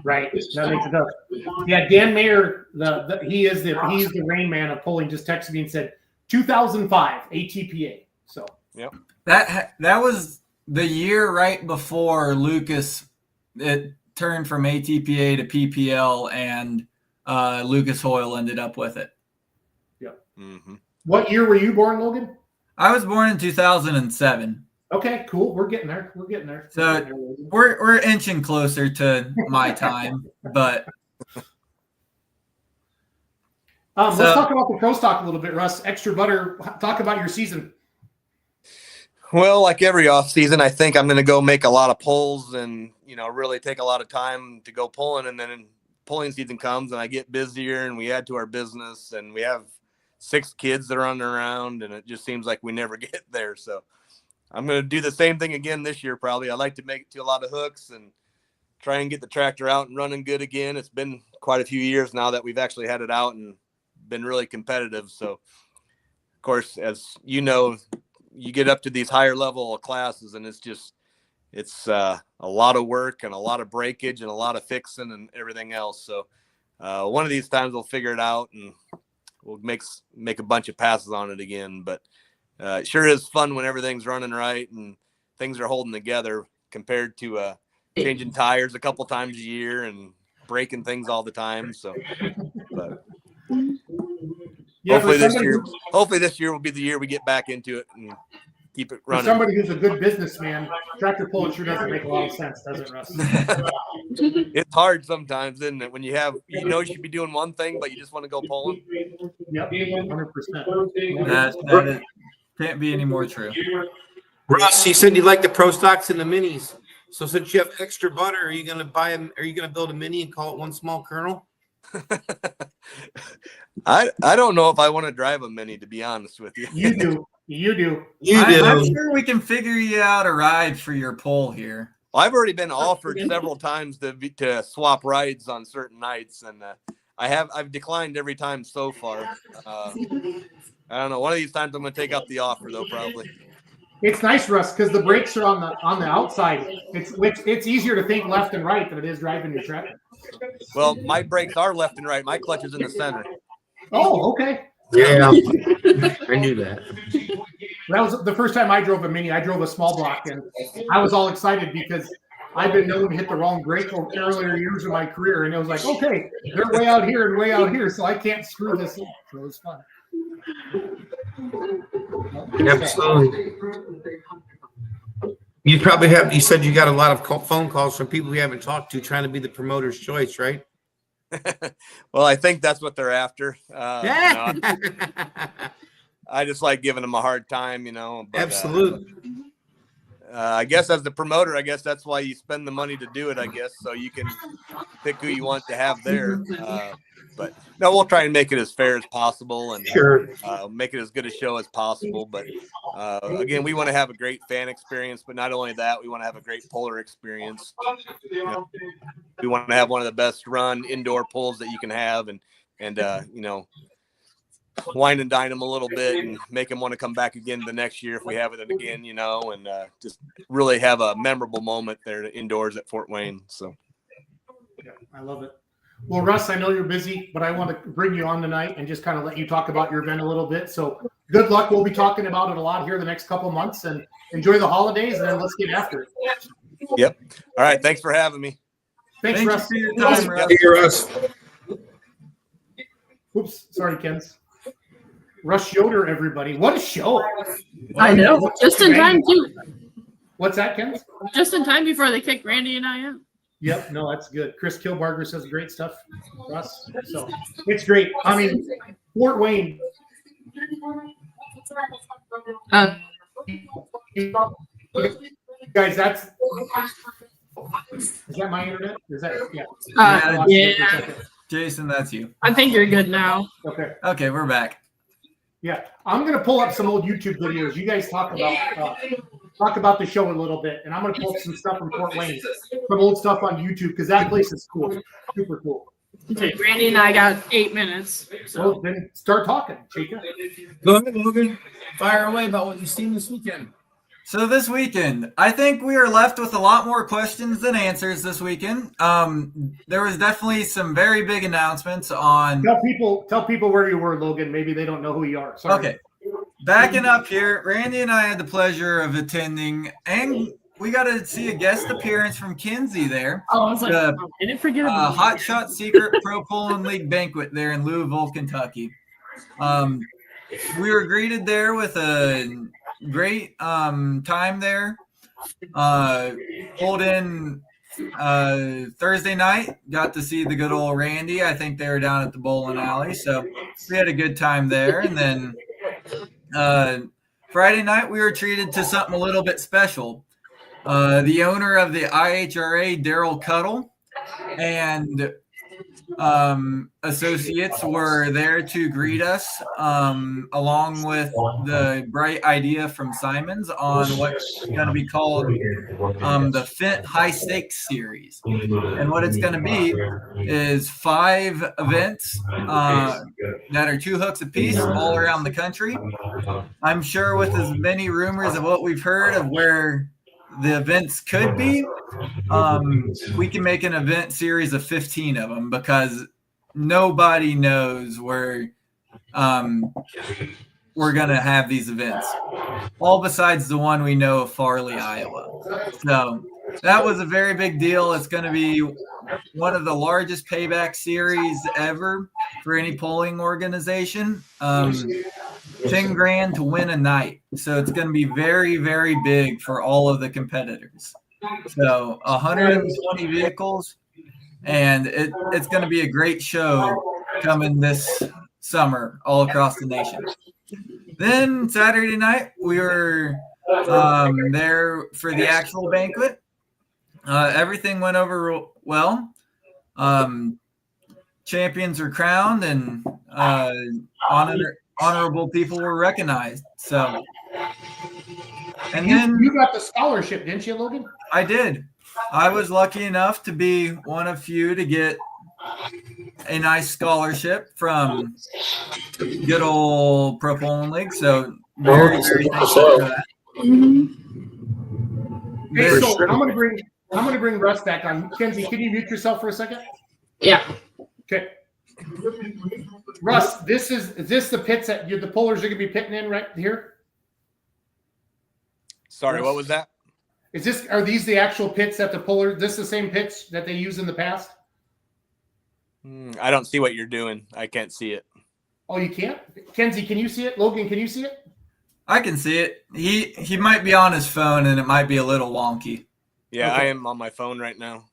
S1: Right. That makes it tough. Yeah, Dan Mayer, he's the rain man of pulling, just texted me and said 2005 ATPA. So
S12: yep.
S6: That was the year right before Lucas it turned from ATPA to PPL, and Lucas Hoyle ended up with it.
S1: Yep.
S12: Mm-hmm.
S1: What year were you born, Logan?
S6: I was born in 2007.
S1: Okay, cool. We're getting there.
S6: So we're inching closer to my time, but
S1: let's talk about the pro stock a little bit, Russ. Extra butter. Talk about your season.
S12: Well, like every off season, I think I'm going to go make a lot of pulls and really take a lot of time to go pulling, and then pulling season comes and I get busier and we add to our business, and we have 6 kids that are running around, and it just seems like we never get there. So I'm going to do the same thing again this year. Probably I'd like to make it to a lot of hooks and try and get the tractor out and running good again. It's been quite a few years now that we've actually had it out and been really competitive. So of course, as you know, you get up to these higher level classes and it's a lot of work and a lot of breakage and a lot of fixing and everything else. So one of these times we'll figure it out and we'll make a bunch of passes on it again. But it sure is fun when everything's running right and things are holding together compared to changing tires a couple times a year and breaking things all the time. So, but
S1: Yeah,
S12: hopefully this year will be the year we get back into it and keep it
S1: for
S12: running.
S1: somebody who's a good businessman, tractor pulling sure doesn't make a lot of sense, does it, Russ?
S12: It's hard sometimes, isn't it? When you should be doing one thing, but you just want to go pulling.
S1: Yep, 100%.
S6: That can't be any more true.
S13: Russ, you said you like the Pro Stocks and the Minis. So since you have extra butter, are you going to buy them? Are you going to build a Mini and call it one small kernel?
S12: I don't know if I want to drive a Mini, to be honest with you.
S1: You do. You do.
S6: I'm sure we can figure you out a ride for your pull here.
S12: Well, I've already been offered several times to swap rides on certain nights, and I've declined every time so far. I don't know. One of these times I'm going to take up the offer, though, probably.
S1: It's nice, Russ, because the brakes are on the outside. It's easier to think left and right than it is driving your tractor.
S12: Well, my brakes are left and right. My clutch is in the center.
S1: Oh, okay.
S13: Yeah, I knew that.
S1: That was the first time I drove a Mini. I drove a small block, and I was all excited because I've been known to hit the wrong brake over earlier years of my career, and it was like, okay, they're way out here and way out here, so I can't screw this up. So it was fun.
S13: Absolutely. You said you got a lot of phone calls from people you haven't talked to trying to be the promoter's choice, right?
S12: Well, I think that's what they're after.
S13: Yeah.
S12: I just like giving them a hard time, But,
S13: absolutely.
S12: I guess as the promoter, I guess that's why you spend the money to do it, I guess, so you can pick who you want to have there. But no, we'll try and make it as fair as possible and
S13: sure.
S12: Make it as good a show as possible. But again, we want to have a great fan experience, but not only that, we want to have a great puller experience. We want to have one of the best run indoor pulls that you can have, and wine and dine them a little bit and make them want to come back again the next year if we have it again, and just really have a memorable moment there indoors at Fort Wayne. So
S1: yeah, I love it. Well, Russ, I know you're busy, but I want to bring you on tonight and just kind of let you talk about your event a little bit. So good luck. We'll be talking about it a lot here the next couple of months, and enjoy the holidays, and then let's get after it.
S12: Yep. All right. Thanks for having me.
S1: Thanks, Russ.
S6: For your time, Russ.
S13: Hey, Russ.
S1: Oops. Sorry, Kens. Russ Yoder, everybody. What a show.
S7: I know. Just in time, too.
S1: What's that, Kens?
S7: Just in time before they kick Randy and I out.
S1: Yep, no, that's good. Chris Kilbarger says great stuff, Russ. So it's great. I mean, Fort Wayne. Guys, is that my internet? Is that
S7: yeah?
S6: Jason, that's you.
S7: I think you're good now.
S1: Okay,
S6: we're back.
S1: Yeah, I'm gonna pull up some old YouTube videos. You guys talk about the show a little bit, and I'm gonna pull up some stuff from Fort Wayne, some old stuff on YouTube, because that place is cool, super cool.
S7: Okay, Randy and I got 8 minutes. So
S1: well, then start talking, Chica.
S13: Go ahead, Logan. Fire away about what you've seen this weekend.
S6: So this weekend, I think we are left with a lot more questions than answers this weekend. There was definitely some very big announcements on.
S1: Tell people where you were, Logan. Maybe they don't know who you are. Sorry.
S6: Okay. Backing up here, Randy and I had the pleasure of attending, and we got to see a guest appearance from Kinsey there.
S7: Oh, I was like, I didn't forget about
S6: Hot Shot Secret Pro Pulling League banquet there in Louisville, Kentucky. We were greeted there with a great time there. Pulled in Thursday night, got to see the good old Randy. I think they were down at the bowling alley, so we had a good time there. And then Friday night, we were treated to something a little bit special. The owner of the IHRA, Daryl Cuddle, and associates were there to greet us, along with the bright idea from Simons on what's going to be called the Fent High Stakes Series. And what it's going to be is 5 events that are 2 hooks apiece all around the country. I'm sure with as many rumors of what we've heard of where the events could be, we can make an event series of 15 of them, because nobody knows where we're going to have these events, all besides the one we know of Farley, Iowa. So that was a very big deal. It's going to be one of the largest payback series ever for any polling organization. 10 grand to win a night. So it's going to be very, very big for all of the competitors. So 120 vehicles, and it's going to be a great show coming this summer all across the nation. Then Saturday night, we were there for the actual banquet. Everything went over well. Champions were crowned, and honorable people were recognized. So, and then
S1: you got the scholarship, didn't you, Logan?
S6: I did. I was lucky enough to be one of few to get a nice scholarship from good old Pro Polling League. So very, very thankful for that.
S1: Okay, so I'm gonna bring Russ back on. Kenzie, can you mute yourself for a second?
S7: Yeah.
S1: Okay. Russ, is this the pits that the pullers are gonna be pitting in right here?
S12: Sorry, what was that?
S1: Are these the actual pits that the puller? This the same pits that they use in the past?
S12: I don't see what you're doing. I can't see it.
S1: Oh, you can't? Kenzie, can you see it? Logan, can you see it?
S6: I can see it. He might be on his phone and it might be a little wonky.
S12: Yeah,
S1: Okay.
S12: I am on my phone right now.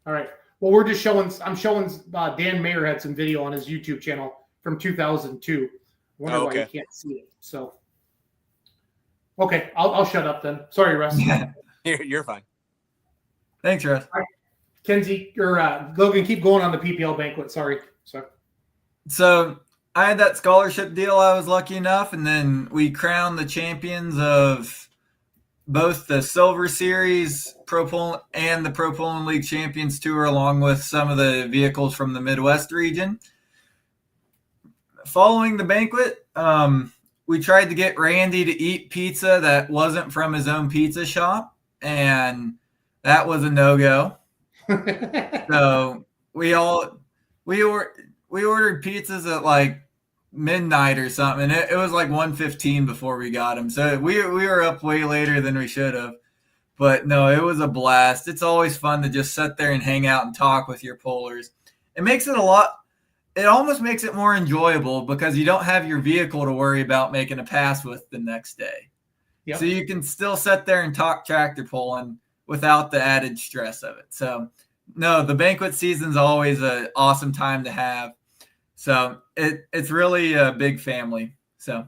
S1: All right. Well, we're just showing. I'm showing. Dan Mayer had some video on his YouTube channel from 2002. I wonder why you can't see it. So, okay, I'll shut up then. Sorry, Russ.
S12: You're fine.
S6: Thanks, Russ.
S1: All right. Kenzie or Logan, keep going on the PPL banquet. Sorry.
S6: So I had that scholarship deal. I was lucky enough, and then we crowned the champions of both the Silver Series Pro Polling and the Pro Polling League Champions Tour, along with some of the vehicles from the Midwest region. Following the banquet, we tried to get Randy to eat pizza that wasn't from his own pizza shop, and that was a no-go. So we ordered pizzas at like midnight or something. It was like 1:15 before we got them. So we were up way later than we should have. But no, it was a blast. It's always fun to just sit there and hang out and talk with your pollers. It almost makes it more enjoyable because you don't have your vehicle to worry about making a pass with the next day.
S1: Yep.
S6: So you can still sit there and talk tractor pulling without the added stress of it. So no, the banquet season's always an awesome time to have. So it's really a big family. So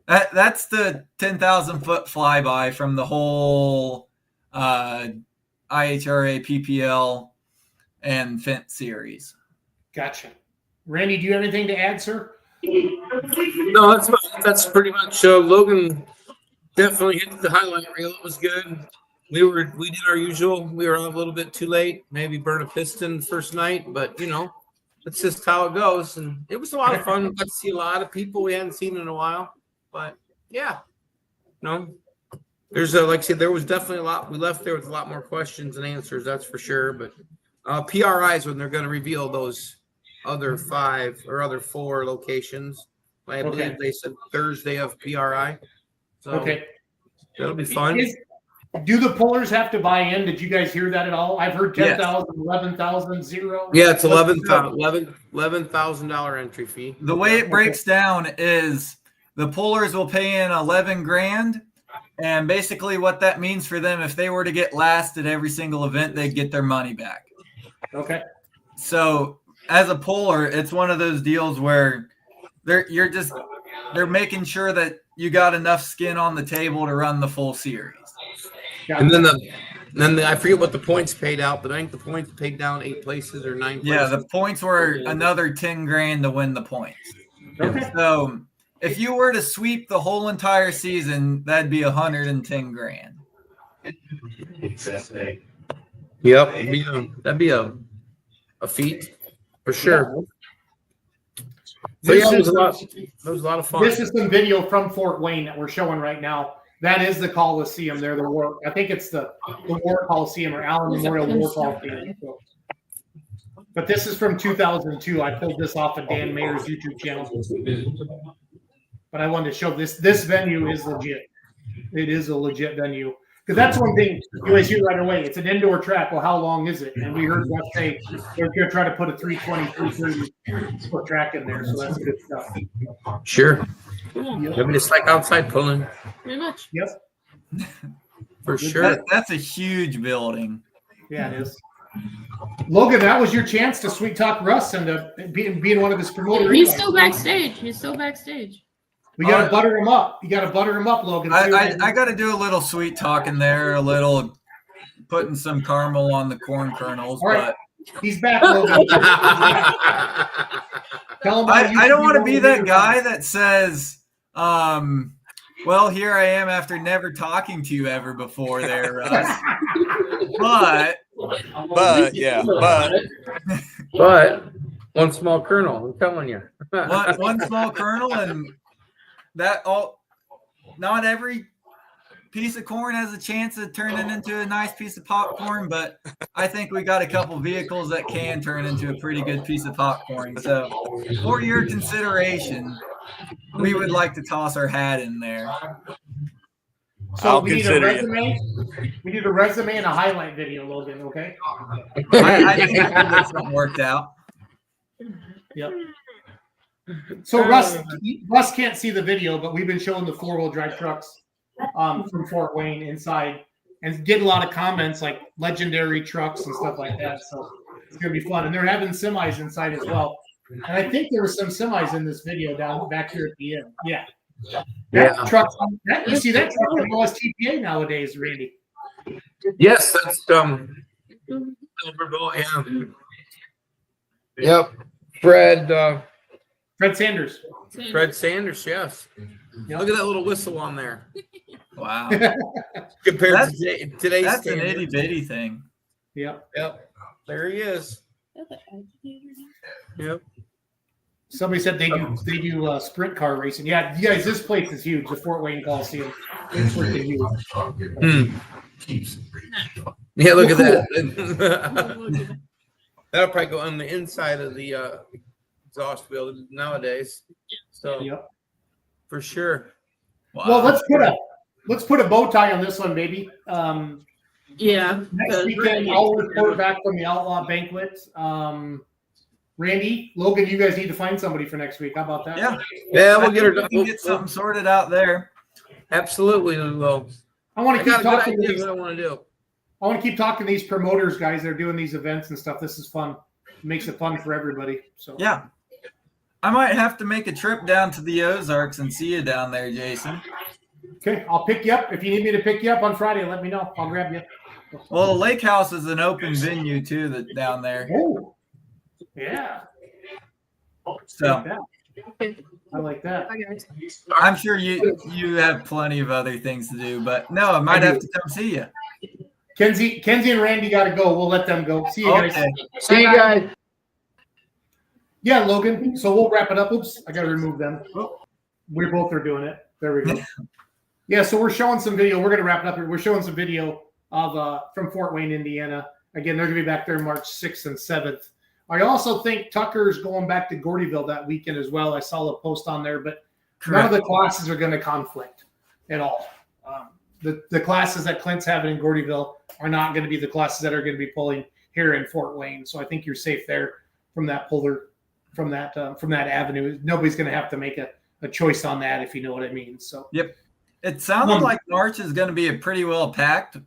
S6: that's the 10,000 foot flyby from the whole IHRA, PPL, and Fence series.
S1: Gotcha. Randy, do you have anything to add, sir?
S13: No, that's pretty much. Logan definitely hit the highlight reel. It was good. We did our usual. We were on a little bit too late. Maybe burn a piston first night, but that's just how it goes. And it was a lot of fun. Got to see a lot of people we hadn't seen in a while. But yeah, there's like I said, there was definitely a lot. We left there with a lot more questions and answers. That's for sure. But PRIs when they're going to reveal those other 5 or other 4 locations. I believe they said Thursday of PRI. So that'll be fun.
S1: Do the pullers have to buy in? Did you guys hear that at all? I've heard 10,000, 11,000, 0.
S13: Yeah, it's $11,000 entry fee.
S6: The way it breaks down is the pullers will pay in 11 grand, and basically what that means for them, if they were to get last at every single event, they'd get their money back.
S1: Okay.
S6: So as a puller, it's one of those deals where they're making sure that you got enough skin on the table to run the full series.
S13: And then I forget what the points paid out, but I think the points paid down 8 places or 9 places.
S6: Yeah, the points were another 10 grand to win the points.
S1: Okay.
S6: So if you were to sweep the whole entire season, that'd be 110 grand.
S13: Yep, that'd be a feat for sure. So yeah, it was a lot of fun.
S1: This is some video from Fort Wayne that we're showing right now. That is the Coliseum there, the War. I think it's the War Coliseum or Allen Memorial War Coliseum. So. But this is from 2002. I pulled this off of Dan Mayer's YouTube channel. But I wanted to show this. This venue is legit. It is a legit venue. Because that's one thing you always hear right away. It's an indoor track. Well, how long is it? And we heard Russ say they're going to try to put a 320, 330 foot track in there. So that's good stuff.
S13: Sure. I mean, it's like outside pulling.
S7: Pretty much.
S1: Yep.
S13: For sure.
S6: That's a huge building.
S1: Yeah, it is. Logan, that was your chance to sweet talk Russ and being one of his promoters.
S7: He's still backstage. He's still backstage.
S1: We got to butter him up. You got to butter him up, Logan.
S6: I got to do a little sweet talking there, a little putting some caramel on the corn kernels.
S1: All right.
S6: But
S1: he's back, Logan. Tell him
S6: I don't want to be that guy that says, well, here I am after never talking to you ever before there, Russ. but
S13: one small kernel, I'm telling you.
S6: one small kernel, and not every piece of corn has a chance of turning into a nice piece of popcorn, but I think we got a couple vehicles that can turn into a pretty good piece of popcorn. So for your consideration, we would like to toss our hat in there.
S1: So we need a resume. We need a resume and a highlight video, Logan. Okay.
S6: I think I can get something worked out.
S1: Yep. So Russ can't see the video, but we've been showing the 4-wheel drive trucks from Fort Wayne inside, and getting a lot of comments like legendary trucks and stuff like that. So it's gonna be fun, and they're having semis inside as well. And I think there were some semis in this video down back here at the end. Yeah. That truck, you see that truck on OSTPA nowadays, Randy.
S13: Yes, that's Yep. Fred
S1: Sanders.
S13: Fred Sanders, yes.
S1: Yep.
S13: Look at that little whistle on there.
S6: Wow.
S13: Compared to today's
S6: that's
S13: standard.
S6: an itty bitty thing.
S1: Yep.
S13: There he is. Yep.
S1: Somebody said they do sprint car racing. Yeah, you guys, this place is huge. The Fort Wayne Coliseum. It's freaking huge.
S13: Yeah, look at that. That'll probably go on the inside of the exhaust wheel nowadays. So for sure.
S6: Wow.
S1: Well, let's put a bow tie on this one, baby. Next weekend, I'll report back from the Outlaw Banquet. Randy, Logan, you guys need to find somebody for next week. How about that?
S6: Yeah, we'll get her. We can get something sorted out there.
S13: Absolutely, we will.
S1: I want to keep talking.
S13: What I want to do.
S1: I want to keep talking to these promoters, guys. They're doing these events and stuff. This is fun. It makes it fun for everybody. So
S6: yeah, I might have to make a trip down to the Ozarks and see you down there, Jason.
S1: Okay, I'll pick you up. If you need me to pick you up on Friday, let me know. I'll grab you.
S6: Well, the Lake House is an open venue too. That down there.
S1: Oh, yeah.
S6: So
S1: I like that.
S6: I'm sure you have plenty of other things to do, but no, I might have to come see you.
S1: Kenzie and Randy got to go. We'll let them go. See you guys.
S13: See you guys.
S1: Yeah, Logan. So we'll wrap it up. Oops, I got to remove them. We both are doing it. There we go. Yeah, so we're showing some video. We're going to wrap it up here. We're showing some video of from Fort Wayne, Indiana. Again, they're going to be back there March 6th and 7th. I also think Tucker's going back to Gordyville that weekend as well. I saw a post on there, but none of the classes are going to conflict at all. The classes that Clint's having in Gordyville are not going to be the classes that are going to be pulling here in Fort Wayne. So I think you're safe there from that puller, from that avenue. Nobody's going to have to make a choice on that, if you know what I mean. So
S6: yep, it sounded like March is going to be a pretty well packed.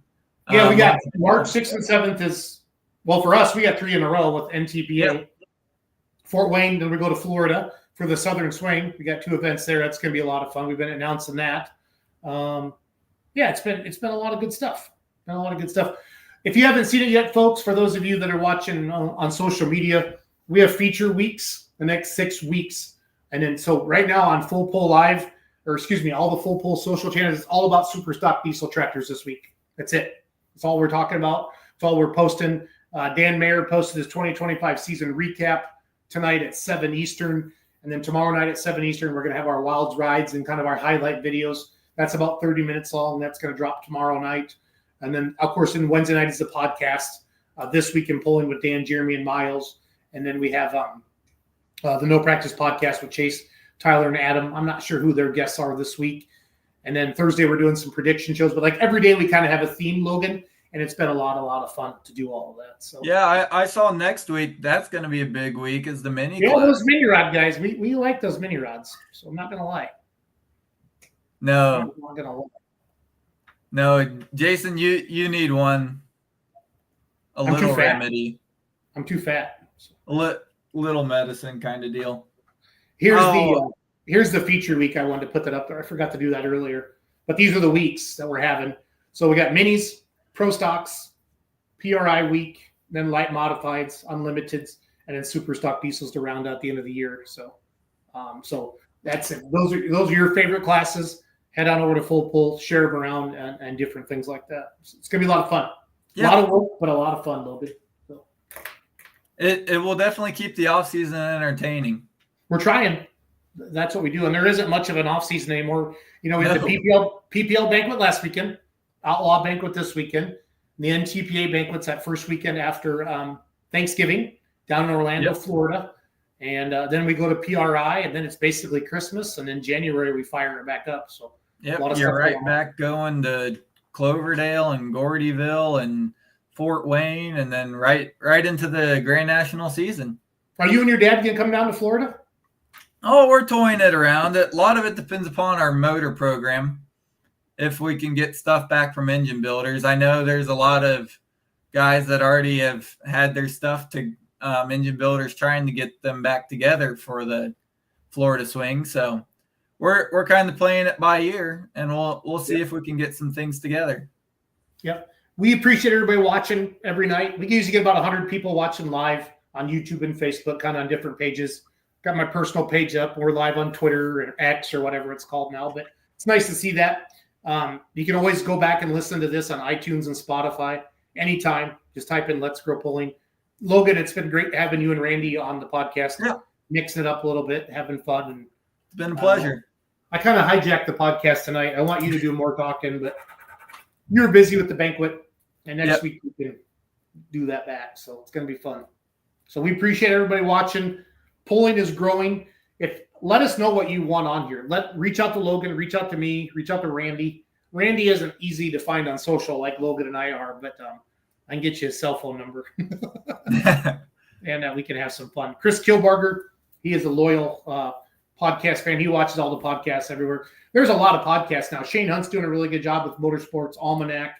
S1: Yeah, we got March 6th and 7th is. Well, for us, we got 3 in a row with NTPA. Yep. Fort Wayne, then we go to Florida for the Southern Swing. We got 2 events there. That's going to be a lot of fun. We've been announcing that. It's been a lot of good stuff. If you haven't seen it yet, folks, for those of you that are watching on social media, we have feature weeks the next 6 weeks. And then so right now on Full Pull Live, all the Full Pull social channels, it's all about super stock diesel tractors this week. That's it. That's all we're talking about. That's all we're posting. Dan Mayer posted his 2025 season recap tonight at 7 Eastern. And then tomorrow night at 7 Eastern, we're going to have our Wilds rides and kind of our highlight videos. That's about 30 minutes long. That's going to drop tomorrow night. And then, of course, in Wednesday night is the podcast. This Week in Pulling with Dan, Jeremy, and Miles. And then we have the No Practice podcast with Chase, Tyler, and Adam. I'm not sure who their guests are this week. And then Thursday we're doing some prediction shows. But like every day we kind of have a theme, Logan, and it's been a lot of fun to do all of that. So
S6: yeah, I saw next week. That's going to be a big week. Is the mini?
S1: Yeah,
S6: class.
S1: those mini rod guys. We like those mini rods. So I'm not gonna lie.
S6: No,
S1: I'm not gonna lie.
S6: no, Jason, you need one.
S1: I'm too
S6: Little
S1: fat.
S6: remedy.
S1: I'm too fat.
S6: A little medicine kind of deal.
S1: Here's the feature week. I wanted to put that up there. I forgot to do that earlier. But these are the weeks that we're having. So we got minis, pro stocks, PRI week, then light modifieds, unlimiteds, and then super stock diesels to round out the end of the year. So, so that's it. Those are your favorite classes. Head on over to Full Pull, share them around, and different things like that. It's gonna be a lot of fun.
S6: Yeah.
S1: A lot of work, but a lot of fun, Logan. So.
S6: It will definitely keep the off season entertaining.
S1: We're trying. That's what we do, and there isn't much of an off season anymore. You know, we had the PPL banquet last weekend, Outlaw banquet this weekend, the NTPA banquets that first weekend after Thanksgiving down in Orlando, Florida, and then we go to PRI, and then it's basically Christmas, and in January we fire it back up. So
S6: You're right back going to Cloverdale and Gordyville and Fort Wayne, and then right into the Grand National season.
S1: Are you and your dad gonna come down to Florida?
S6: Oh, we're toying it around. A lot of it depends upon our motor program. If we can get stuff back from engine builders. I know there's a lot of guys that already have had their stuff to engine builders trying to get them back together for the Florida swing. So we're kind of playing it by ear, and we'll see if we can get some things together.
S1: Yep. We appreciate everybody watching every night. We usually get about 100 people watching live on YouTube and Facebook, kind of on different pages. Got my personal page up. We're live on Twitter or X or whatever it's called now, but it's nice to see that. You can always go back and listen to this on iTunes and Spotify anytime. Just type in Let's Grow Pulling. Logan, it's been great having you and Randy on the podcast.
S6: Yeah.
S1: Mixing it up a little bit, having fun. And
S6: it's been a pleasure.
S1: I kind of hijacked the podcast tonight. I want you to do more talking, but you're busy with the banquet, and next week we can do that back. So it's going to be fun. So we appreciate everybody watching. Pulling is growing. Let us know what you want on here. Reach out to Logan, reach out to me, reach out to Randy. Randy isn't easy to find on social like Logan and I are, but I can get you his cell phone number. And we can have some fun. Chris Kilbarger, he is a loyal podcast fan. He watches all the podcasts everywhere. There's a lot of podcasts now. Shane Hunt's doing a really good job with Motorsports Almanac.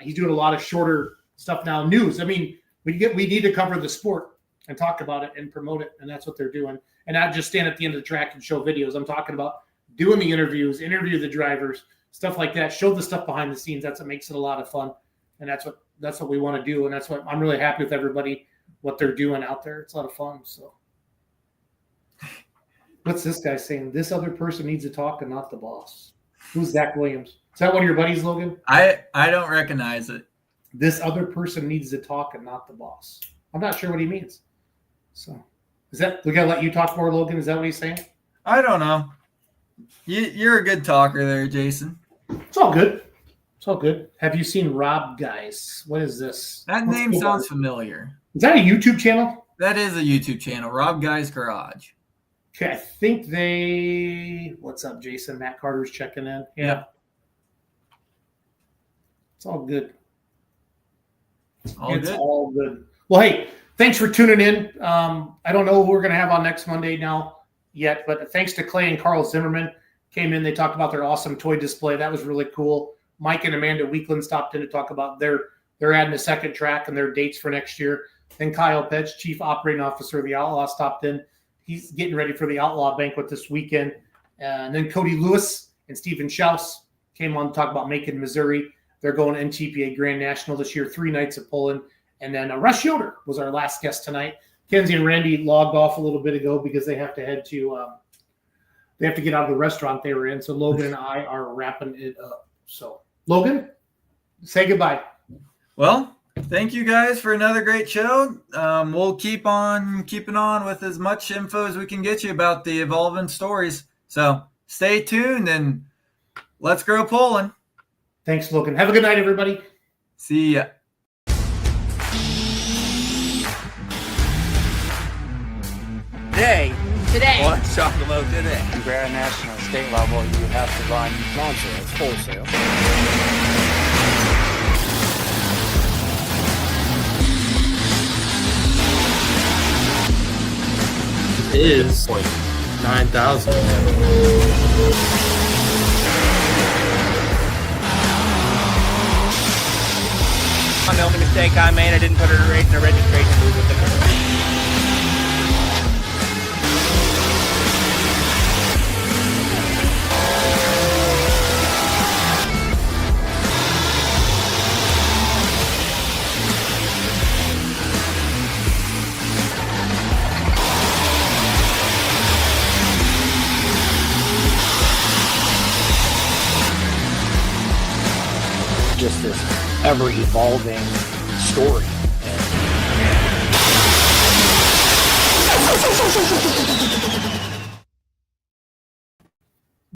S1: He's doing a lot of shorter stuff now. News. I mean, we need to cover the sport and talk about it and promote it, and that's what they're doing. And not just stand at the end of the track and show videos. I'm talking about doing the interviews, interview the drivers, stuff like that. Show the stuff behind the scenes. That's what makes it a lot of fun, and that's what we want to do. And that's what I'm really happy with everybody, what they're doing out there. It's a lot of fun. So, what's this guy saying? This other person needs to talk and not the boss. Who's Zach Williams? Is that one of your buddies, Logan?
S6: I don't recognize it.
S1: This other person needs to talk and not the boss. I'm not sure what he means. So, we gotta let you talk more, Logan? Is that what he's saying?
S6: I don't know. You're a good talker there, Jason.
S1: It's all good. It's all good. Have you seen Rob Guys? What is this?
S6: That name sounds familiar.
S1: Is that a YouTube channel?
S6: That is a YouTube channel, Rob Guy's Garage.
S1: Okay, I think what's up, Jason? Matt Carter's checking in. Yeah. It's all good. It's all good. Well, hey, thanks for tuning in. I don't know who we're going to have on next Monday now yet, but thanks to Clay and Carl Zimmerman. Came in, they talked about their awesome toy display. That was really cool. Mike and Amanda Weaklands stopped in to talk about they're adding a second track and their dates for next year. Then Kyle Petch, Chief Operating Officer of the Outlaw, stopped in. He's getting ready for the Outlaw banquet this weekend. And then Cody Lewis and Stephen Schaus came on to talk about Macon, Missouri. They're going to NTPA Grand National this year, 3 nights of pulling. And then Russ Yoder was our last guest tonight. Kenzie and Randy logged off a little bit ago because they have to head to they have to get out of the restaurant they were in. So Logan and I are wrapping it up. So Logan, say goodbye.
S6: Well, thank you guys for another great show. We'll keep on keeping on with as much info as we can get you about the evolving stories. So stay tuned and let's grow pulling.
S1: Thanks, Logan. Have a good night, everybody.
S6: See ya.
S2: Today,
S7: today.
S2: One chocolate today. If you're at national state level, you have to run non-sales, wholesale.
S13: Is 9,000.
S2: The only mistake I made, I didn't put a rate in the registration booth with the just this ever-evolving story.